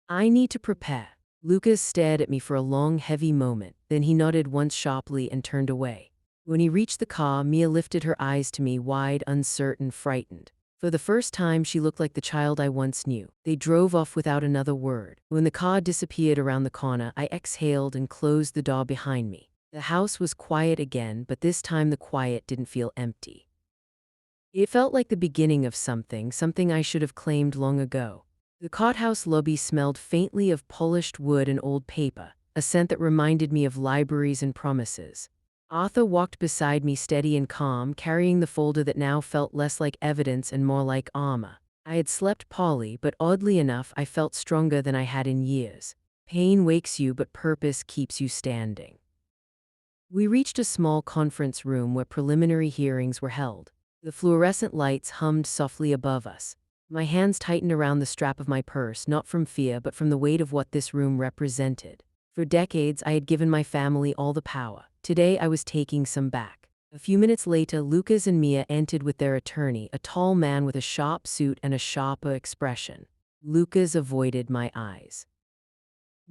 I need to prepare. Lucas stared at me for a long, heavy moment. Then he nodded once sharply and turned away. When he reached the car, Mia lifted her eyes to me, wide, uncertain, frightened. For the first time, she looked like the child I once knew. They drove off without another word. When the car disappeared around the corner, I exhaled and closed the door behind me. The house was quiet again, but this time the quiet didn't feel empty. It felt like the beginning of something I should have claimed long ago. The courthouse lobby smelled faintly of polished wood and old paper, a scent that reminded me of libraries and promises. Arthur walked beside me, steady and calm, carrying the folder that now felt less like evidence and more like armor. I had slept poorly, but oddly enough, I felt stronger than I had in years. Pain wakes you, but purpose keeps you standing. We reached a small conference room where preliminary hearings were held. The fluorescent lights hummed softly above us. My hands tightened around the strap of my purse, not from fear but from the weight of what this room represented. For decades, I had given my family all the power. Today, I was taking some back. A few minutes later, Lucas and Mia entered with their attorney, a tall man with a sharp suit and a sharper expression. Lucas avoided my eyes.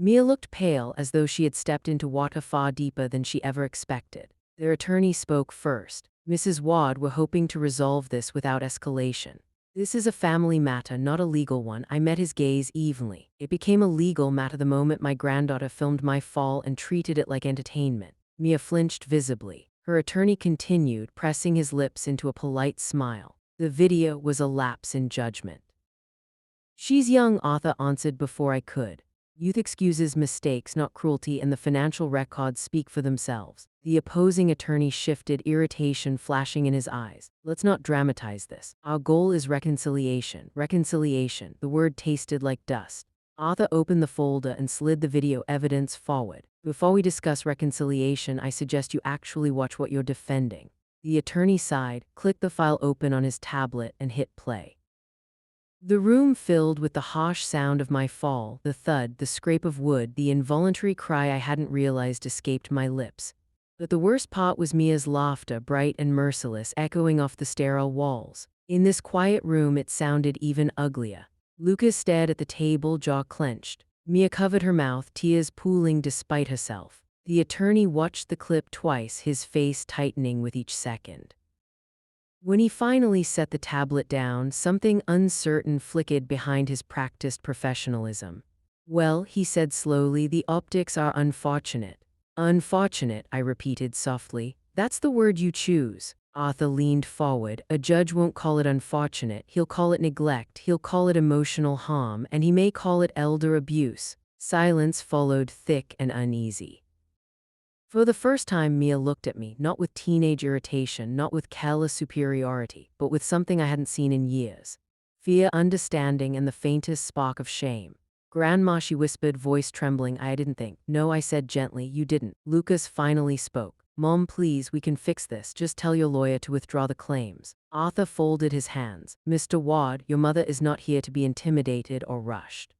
Mia looked pale, as though she had stepped into water far deeper than she ever expected. Their attorney spoke first. Mrs. Ward, we're hoping to resolve this without escalation. This is a family matter, not a legal one. I met his gaze evenly. It became a legal matter the moment my granddaughter filmed my fall and treated it like entertainment. Mia flinched visibly. Her attorney continued, pressing his lips into a polite smile. The video was a lapse in judgment. She's young, Arthur answered before I could. Youth excuses mistakes, not cruelty, and the financial records speak for themselves. The opposing attorney shifted, irritation flashing in his eyes. Let's not dramatize this. Our goal is reconciliation. Reconciliation. The word tasted like dust. Arthur opened the folder and slid the video evidence forward. Before we discuss reconciliation, I suggest you actually watch what you're defending. The attorney sighed, clicked the file open on his tablet, and hit play. The room filled with the harsh sound of my fall, the thud, the scrape of wood, the involuntary cry I hadn't realized escaped my lips. But the worst part was Mia's laughter, bright and merciless, echoing off the sterile walls. In this quiet room, it sounded even uglier. Lucas stared at the table, jaw clenched. Mia covered her mouth, tears pooling despite herself. The attorney watched the clip twice, his face tightening with each second. When he finally set the tablet down, something uncertain flickered behind his practiced professionalism. Well, he said slowly, the optics are unfortunate. Unfortunate, I repeated softly. That's the word you choose. Arthur leaned forward. A judge won't call it unfortunate. He'll call it neglect. He'll call it emotional harm, and he may call it elder abuse. Silence followed, thick and uneasy. For the first time, Mia looked at me, not with teenage irritation, not with callous superiority, but with something I hadn't seen in years. Fear, understanding, and the faintest spark of shame. Grandma, she whispered, voice trembling. I didn't think. No, I said gently, you didn't. Lucas finally spoke. Mom, please, we can fix this. Just tell your lawyer to withdraw the claims. Arthur folded his hands. Mr. Ward, your mother is not here to be intimidated or rushed.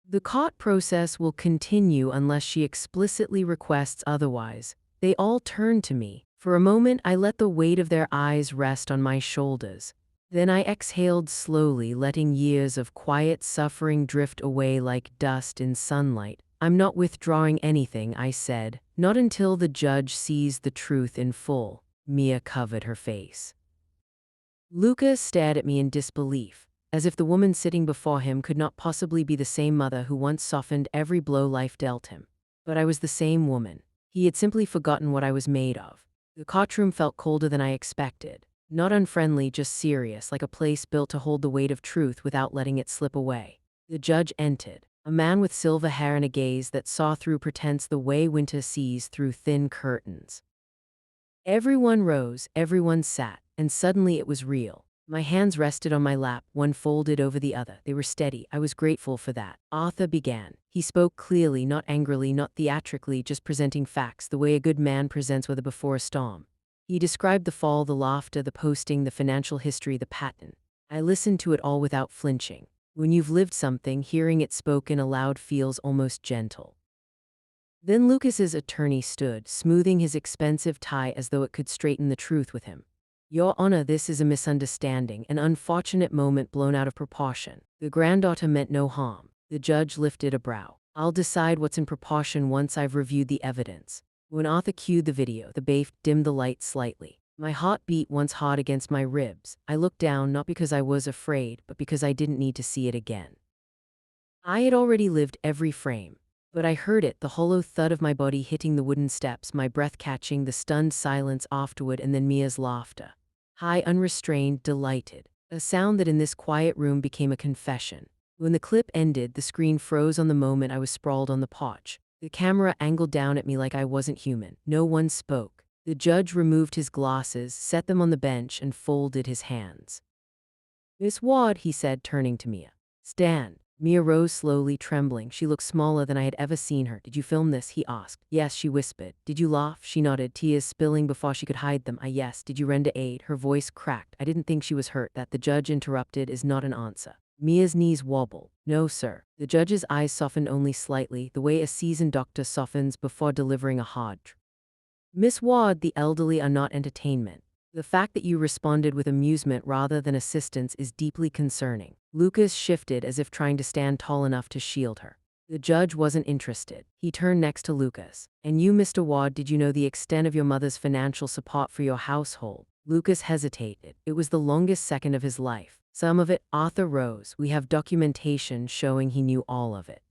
The court process will continue unless she explicitly requests otherwise. They all turned to me. For a moment, I let the weight of their eyes rest on my shoulders. Then I exhaled slowly, letting years of quiet suffering drift away like dust in sunlight. I'm not withdrawing anything, I said. Not until the judge sees the truth in full. Mia covered her face. Lucas stared at me in disbelief, as if the woman sitting before him could not possibly be the same mother who once softened every blow life dealt him. But I was the same woman. He had simply forgotten what I was made of. The courtroom felt colder than I expected. Not unfriendly, just serious, like a place built to hold the weight of truth without letting it slip away. The judge entered, a man with silver hair and a gaze that saw through pretense the way winter sees through thin curtains. Everyone rose, everyone sat, and suddenly it was real. My hands rested on my lap, one folded over the other. They were steady. I was grateful for that. Arthur began. He spoke clearly, not angrily, not theatrically, just presenting facts, the way a good man presents weather before a storm. He described the fall, the laughter, the posting, the financial history, the pattern. I listened to it all without flinching. When you've lived something, hearing it spoken aloud feels almost gentle. Then Lucas's attorney stood, smoothing his expensive tie as though it could straighten the truth with him. Your Honor, this is a misunderstanding, an unfortunate moment blown out of proportion. The granddaughter meant no harm. The judge lifted a brow. I'll decide what's in proportion once I've reviewed the evidence. When Arthur cued the video, the bafe dimmed the light slightly. My heart beat once hard against my ribs. I looked down, not because I was afraid, but because I didn't need to see it again. I had already lived every frame. But I heard it, the hollow thud of my body hitting the wooden steps, my breath catching, the stunned silence afterward, and then Mia's laughter. High, unrestrained, delighted. A sound that in this quiet room became a confession. When the clip ended, the screen froze on the moment I was sprawled on the porch. The camera angled down at me like I wasn't human. No one spoke. The judge removed his glasses, set them on the bench, and folded his hands. Miss Ward, he said, turning to Mia. Stand. Mia rose slowly, trembling. She looked smaller than I had ever seen her. "Did you film this?" he asked. "Yes," she whispered. "Did you laugh?" She nodded, tears spilling before she could hide them. Yes." "Did you render aid?" Her voice cracked. I didn't think she was hurt. That the judge interrupted is not an answer. Mia's knees wobbled. "No, sir." The judge's eyes softened only slightly, the way a seasoned doctor softens before delivering a hard. "Miss Ward, the elderly are not entertainment. The fact that you responded with amusement rather than assistance is deeply concerning." Lucas shifted as if trying to stand tall enough to shield her. The judge wasn't interested. He turned next to Lucas. "And you, Mr. Ward, did you know the extent of your mother's financial support for your household?" Lucas hesitated. It was the longest second of his life. "Some of it." Arthur rose. "We have documentation showing he knew all of it."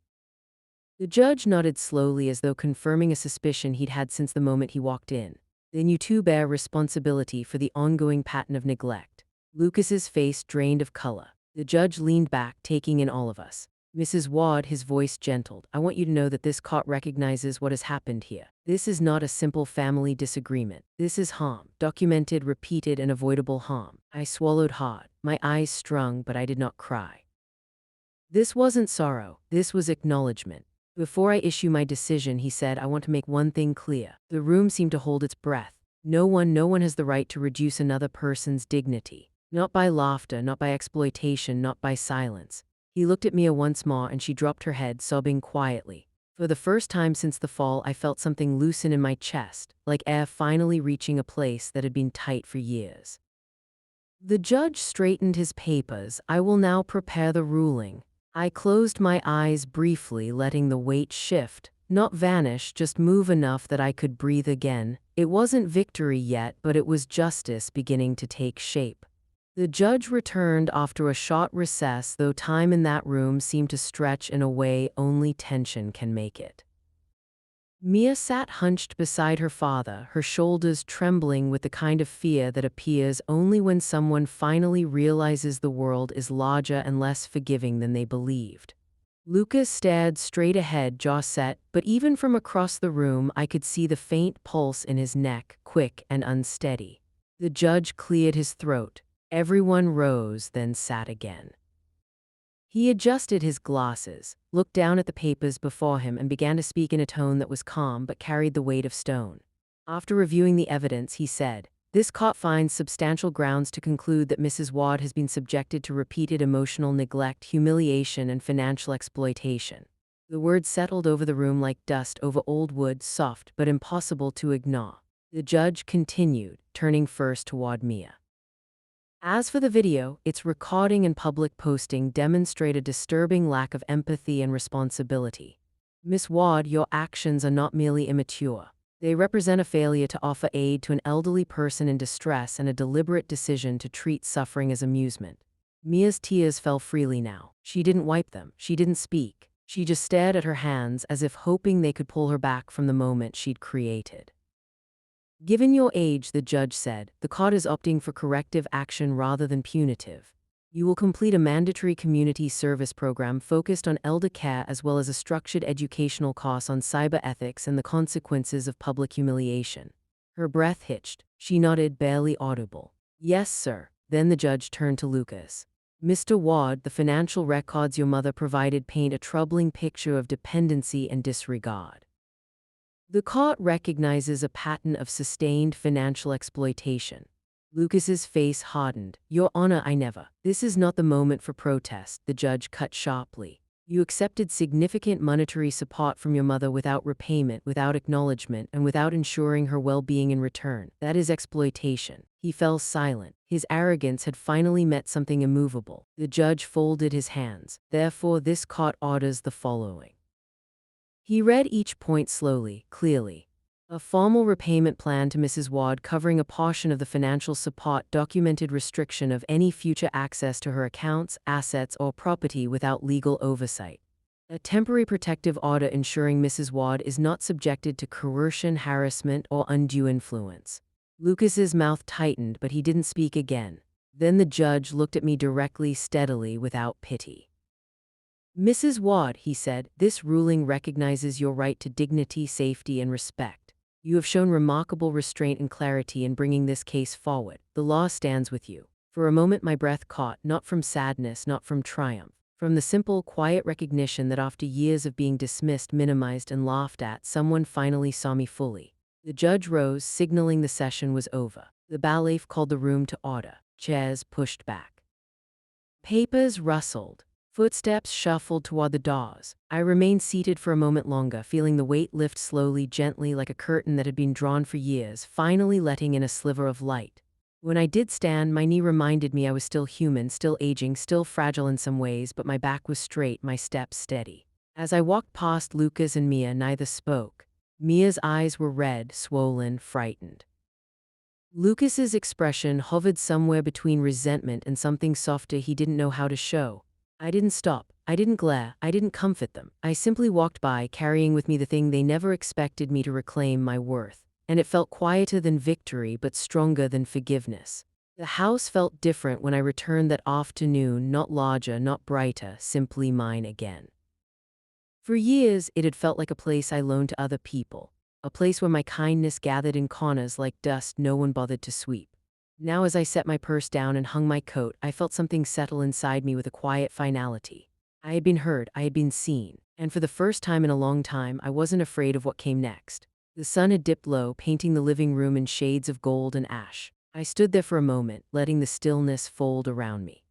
The judge nodded slowly as though confirming a suspicion he'd had since the moment he walked in. "Then you too bear responsibility for the ongoing pattern of neglect." Lucas's face drained of color. The judge leaned back, taking in all of us. "Mrs. Ward," his voice gentled, "I want you to know that this court recognizes what has happened here. This is not a simple family disagreement. This is harm, documented, repeated, and avoidable harm." I swallowed hard, my eyes strung, but I did not cry. This wasn't sorrow, this was acknowledgement. "Before I issue my decision," he said, "I want to make one thing clear." The room seemed to hold its breath. No one has the right to reduce another person's dignity. Not by laughter, not by exploitation, not by silence. He looked at Mia once more and she dropped her head, sobbing quietly. For the first time since the fall, I felt something loosen in my chest, like air finally reaching a place that had been tight for years. The judge straightened his papers. "I will now prepare the ruling." I closed my eyes briefly, letting the weight shift, not vanish, just move enough that I could breathe again. It wasn't victory yet, but it was justice beginning to take shape. The judge returned after a short recess, though time in that room seemed to stretch in a way only tension can make it. Mia sat hunched beside her father, her shoulders trembling with the kind of fear that appears only when someone finally realizes the world is larger and less forgiving than they believed. Lucas stared straight ahead, jaw set, but even from across the room I could see the faint pulse in his neck, quick and unsteady. The judge cleared his throat. Everyone rose, then sat again. He adjusted his glasses, looked down at the papers before him, and began to speak in a tone that was calm but carried the weight of stone. After reviewing the evidence, he said, "This court finds substantial grounds to conclude that Mrs. Ward has been subjected to repeated emotional neglect, humiliation, and financial exploitation." The words settled over the room like dust over old wood, soft but impossible to ignore. The judge continued, turning first toward Mia. "As for the video, its recording and public posting demonstrate a disturbing lack of empathy and responsibility. Miss Ward, your actions are not merely immature. They represent a failure to offer aid to an elderly person in distress and a deliberate decision to treat suffering as amusement." Mia's tears fell freely now. She didn't wipe them. She didn't speak. She just stared at her hands as if hoping they could pull her back from the moment she'd created. "Given your age," the judge said, "the court is opting for corrective action rather than punitive. You will complete a mandatory community service program focused on elder care as well as a structured educational course on cyber ethics and the consequences of public humiliation." Her breath hitched. She nodded, barely audible. "Yes, sir." Then the judge turned to Lucas. "Mr. Ward, the financial records your mother provided paint a troubling picture of dependency and disregard. The court recognizes a pattern of sustained financial exploitation." Lucas's face hardened. "Your Honor, I never." "This is not the moment for protest," the judge cut sharply. "You accepted significant monetary support from your mother without repayment, without acknowledgement, and without ensuring her well-being in return. That is exploitation." He fell silent. His arrogance had finally met something immovable. The judge folded his hands. "Therefore, this court orders the following." He read each point slowly, clearly. A formal repayment plan to Mrs. Ward covering a portion of the financial support, documented restriction of any future access to her accounts, assets, or property without legal oversight. A temporary protective order ensuring Mrs. Ward is not subjected to coercion, harassment, or undue influence. Lucas's mouth tightened, but he didn't speak again. Then the judge looked at me directly, steadily, without pity. "Mrs. Ward," he said, "this ruling recognizes your right to dignity, safety, and respect. You have shown remarkable restraint and clarity in bringing this case forward. The law stands with you." For a moment my breath caught, not from sadness, not from triumph, From the simple, quiet recognition that after years of being dismissed, minimized, and laughed at, someone finally saw me fully. The judge rose, signaling the session was over. The bailiff called the room to order. Chairs pushed back. Papers rustled. Footsteps shuffled toward the doors. I remained seated for a moment longer, feeling the weight lift slowly, gently, like a curtain that had been drawn for years, finally letting in a sliver of light. When I did stand, my knee reminded me I was still human, still aging, still fragile in some ways, but my back was straight, my steps steady. As I walked past Lucas and Mia, neither spoke. Mia's eyes were red, swollen, frightened. Lucas's expression hovered somewhere between resentment and something softer he didn't know how to show. I didn't stop. I didn't glare. I didn't comfort them. I simply walked by, carrying with me the thing they never expected me to reclaim, my worth. And it felt quieter than victory, but stronger than forgiveness. The house felt different when I returned that afternoon, not larger, not brighter, simply mine again. For years, it had felt like a place I loaned to other people, a place where my kindness gathered in corners like dust no one bothered to sweep. Now as I set my purse down and hung my coat, I felt something settle inside me with a quiet finality. I had been heard, I had been seen, and for the first time in a long time, I wasn't afraid of what came next. The sun had dipped low, painting the living room in shades of gold and ash. I stood there for a moment, letting the stillness fold around me.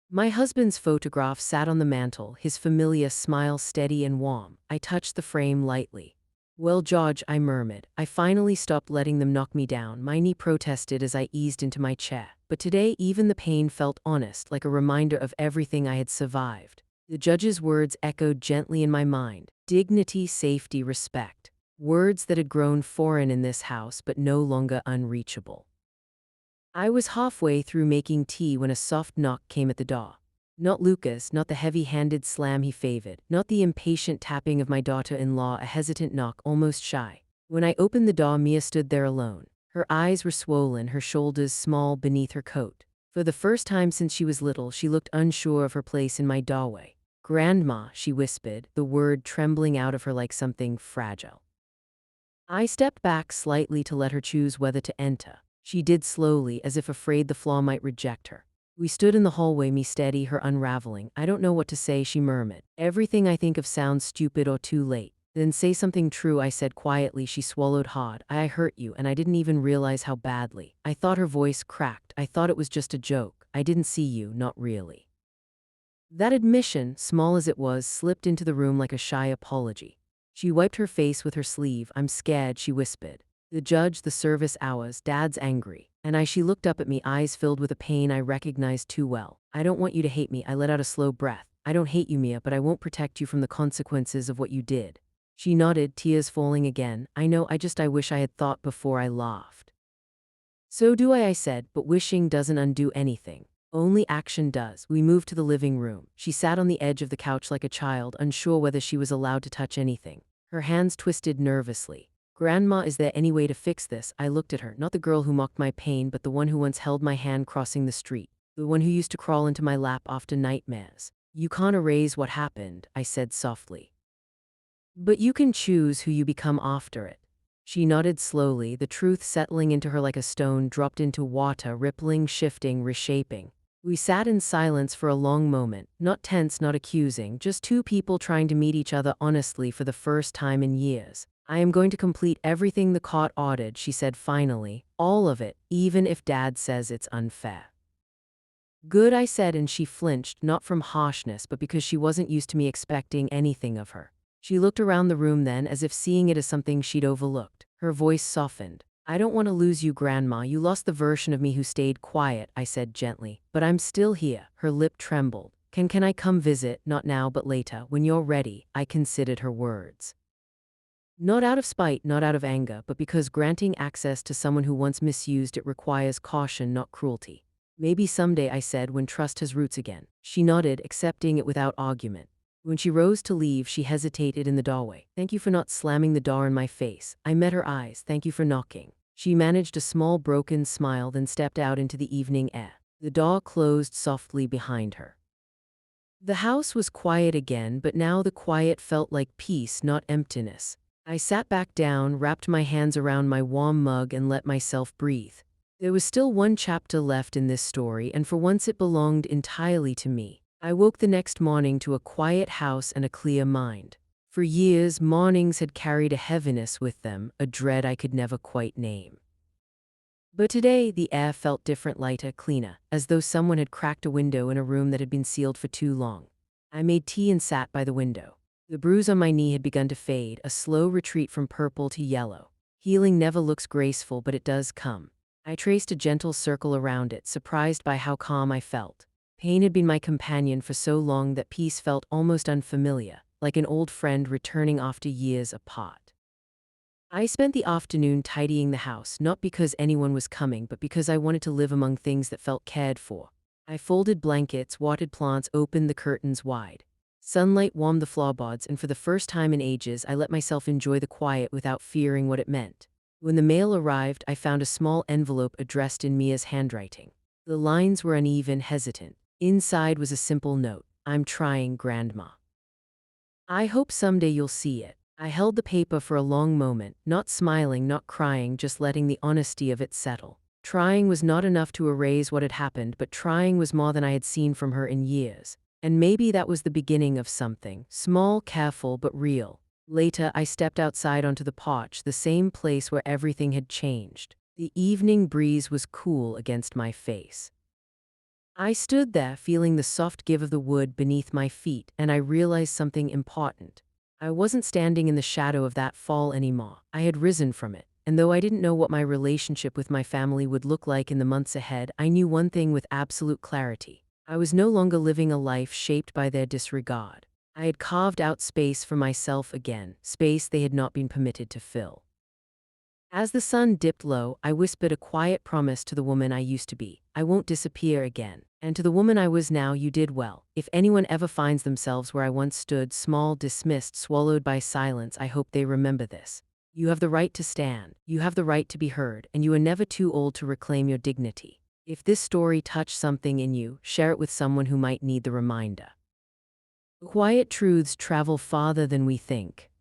My husband's photograph sat on the mantel, his familiar smile steady and warm. I touched the frame lightly. "Well, Judje," I murmured. I finally stopped letting them knock me down. My knee protested as I eased into my chair. But today, even the pain felt honest, like a reminder of everything I had survived. The judge's words echoed gently in my mind. Dignity, safety, respect. Words that had grown foreign in this house, but no longer unreachable. I was halfway through making tea when a soft knock came at the door. Not Lucas, not the heavy-handed slam he favored, not the impatient tapping of my daughter-in-law, a hesitant knock, almost shy. When I opened the door, Mia stood there alone. Her eyes were swollen, her shoulders small beneath her coat. For the first time since she was little, she looked unsure of her place in my doorway. "Grandma," she whispered, the word trembling out of her like something fragile. I stepped back slightly to let her choose whether to enter. She did slowly, as if afraid the floor might reject her. We stood in the hallway, me steady, her unraveling. "I don't know what to say," she murmured. "Everything I think of sounds stupid or too late." "Then say something true," I said quietly. She swallowed hard. "I hurt you, and I didn't even realize how badly." I thought her voice cracked. "I thought it was just a joke. I didn't see you, not really." That admission, small as it was, slipped into the room like a shy apology. She wiped her face with her sleeve. "I'm scared," she whispered. "The judge, the service hours, Dad's angry." And she looked up at me, eyes filled with a pain I recognized too well. "I don't want you to hate me," I let out a slow breath. "I don't hate you, Mia, but I won't protect you from the consequences of what you did." She nodded, tears falling again. "I know, I wish I had thought before." I laughed. "So do I said, "but wishing doesn't undo anything. Only action does." We moved to the living room. She sat on the edge of the couch like a child, unsure whether she was allowed to touch anything. Her hands twisted nervously. "Grandma, is there any way to fix this?" I looked at her, not the girl who mocked my pain, but the one who once held my hand crossing the street, the one who used to crawl into my lap after nightmares. "You can't erase what happened," I said softly. "But you can choose who you become after it." She nodded slowly, the truth settling into her like a stone dropped into water, rippling, shifting, reshaping. We sat in silence for a long moment, not tense, not accusing, just two people trying to meet each other honestly for the first time in years. "I am going to complete everything the court ordered," she said finally. "All of it, even if Dad says it's unfair." "Good," I said, and she flinched, not from harshness, but because she wasn't used to me expecting anything of her. She looked around the room then, as if seeing it as something she'd overlooked. Her voice softened. "I don't want to lose you, Grandma. You lost the version of me who stayed quiet," I said gently. "But I'm still here." Her lip trembled. Can I come visit? Not now, but later, when you're ready." I considered her words. Not out of spite, not out of anger, but because granting access to someone who once misused it requires caution, not cruelty. "Maybe someday," I said, "when trust has roots again." She nodded, accepting it without argument. When she rose to leave, she hesitated in the doorway. "Thank you for not slamming the door in my face." I met her eyes. "Thank you for knocking." She managed a small broken smile, then stepped out into the evening air. The door closed softly behind her. The house was quiet again, but now the quiet felt like peace, not emptiness. I sat back down, wrapped my hands around my warm mug, and let myself breathe. There was still one chapter left in this story, and for once it belonged entirely to me. I woke the next morning to a quiet house and a clear mind. For years, mornings had carried a heaviness with them, a dread I could never quite name. But today, the air felt different, lighter, cleaner, as though someone had cracked a window in a room that had been sealed for too long. I made tea and sat by the window. The bruise on my knee had begun to fade, a slow retreat from purple to yellow. Healing never looks graceful, but it does come. I traced a gentle circle around it, surprised by how calm I felt. Pain had been my companion for so long that peace felt almost unfamiliar, like an old friend returning after years apart. I spent the afternoon tidying the house, not because anyone was coming, but because I wanted to live among things that felt cared for. I folded blankets, watered plants, opened the curtains wide. Sunlight warmed the floorboards, and for the first time in ages, I let myself enjoy the quiet without fearing what it meant. When the mail arrived, I found a small envelope addressed in Mia's handwriting. The lines were uneven, hesitant. Inside was a simple note: "I'm trying, Grandma. I hope someday you'll see it." I held the paper for a long moment, not smiling, not crying, just letting the honesty of it settle. Trying was not enough to erase what had happened, but trying was more than I had seen from her in years. And maybe that was the beginning of something, small, careful, but real. Later, I stepped outside onto the porch, the same place where everything had changed. The evening breeze was cool against my face. I stood there, feeling the soft give of the wood beneath my feet, and I realized something important. I wasn't standing in the shadow of that fall anymore. I had risen from it, and though I didn't know what my relationship with my family would look like in the months ahead, I knew one thing with absolute clarity. I was no longer living a life shaped by their disregard. I had carved out space for myself again, space they had not been permitted to fill. As the sun dipped low, I whispered a quiet promise to the woman I used to be: "I won't disappear again." And to the woman I was now: "You did well. If anyone ever finds themselves where I once stood, small, dismissed, swallowed by silence, I hope they remember this. You have the right to stand, you have the right to be heard, and you are never too old to reclaim your dignity. If this story touched something in you, share it with someone who might need the reminder." Quiet truths travel farther than we think.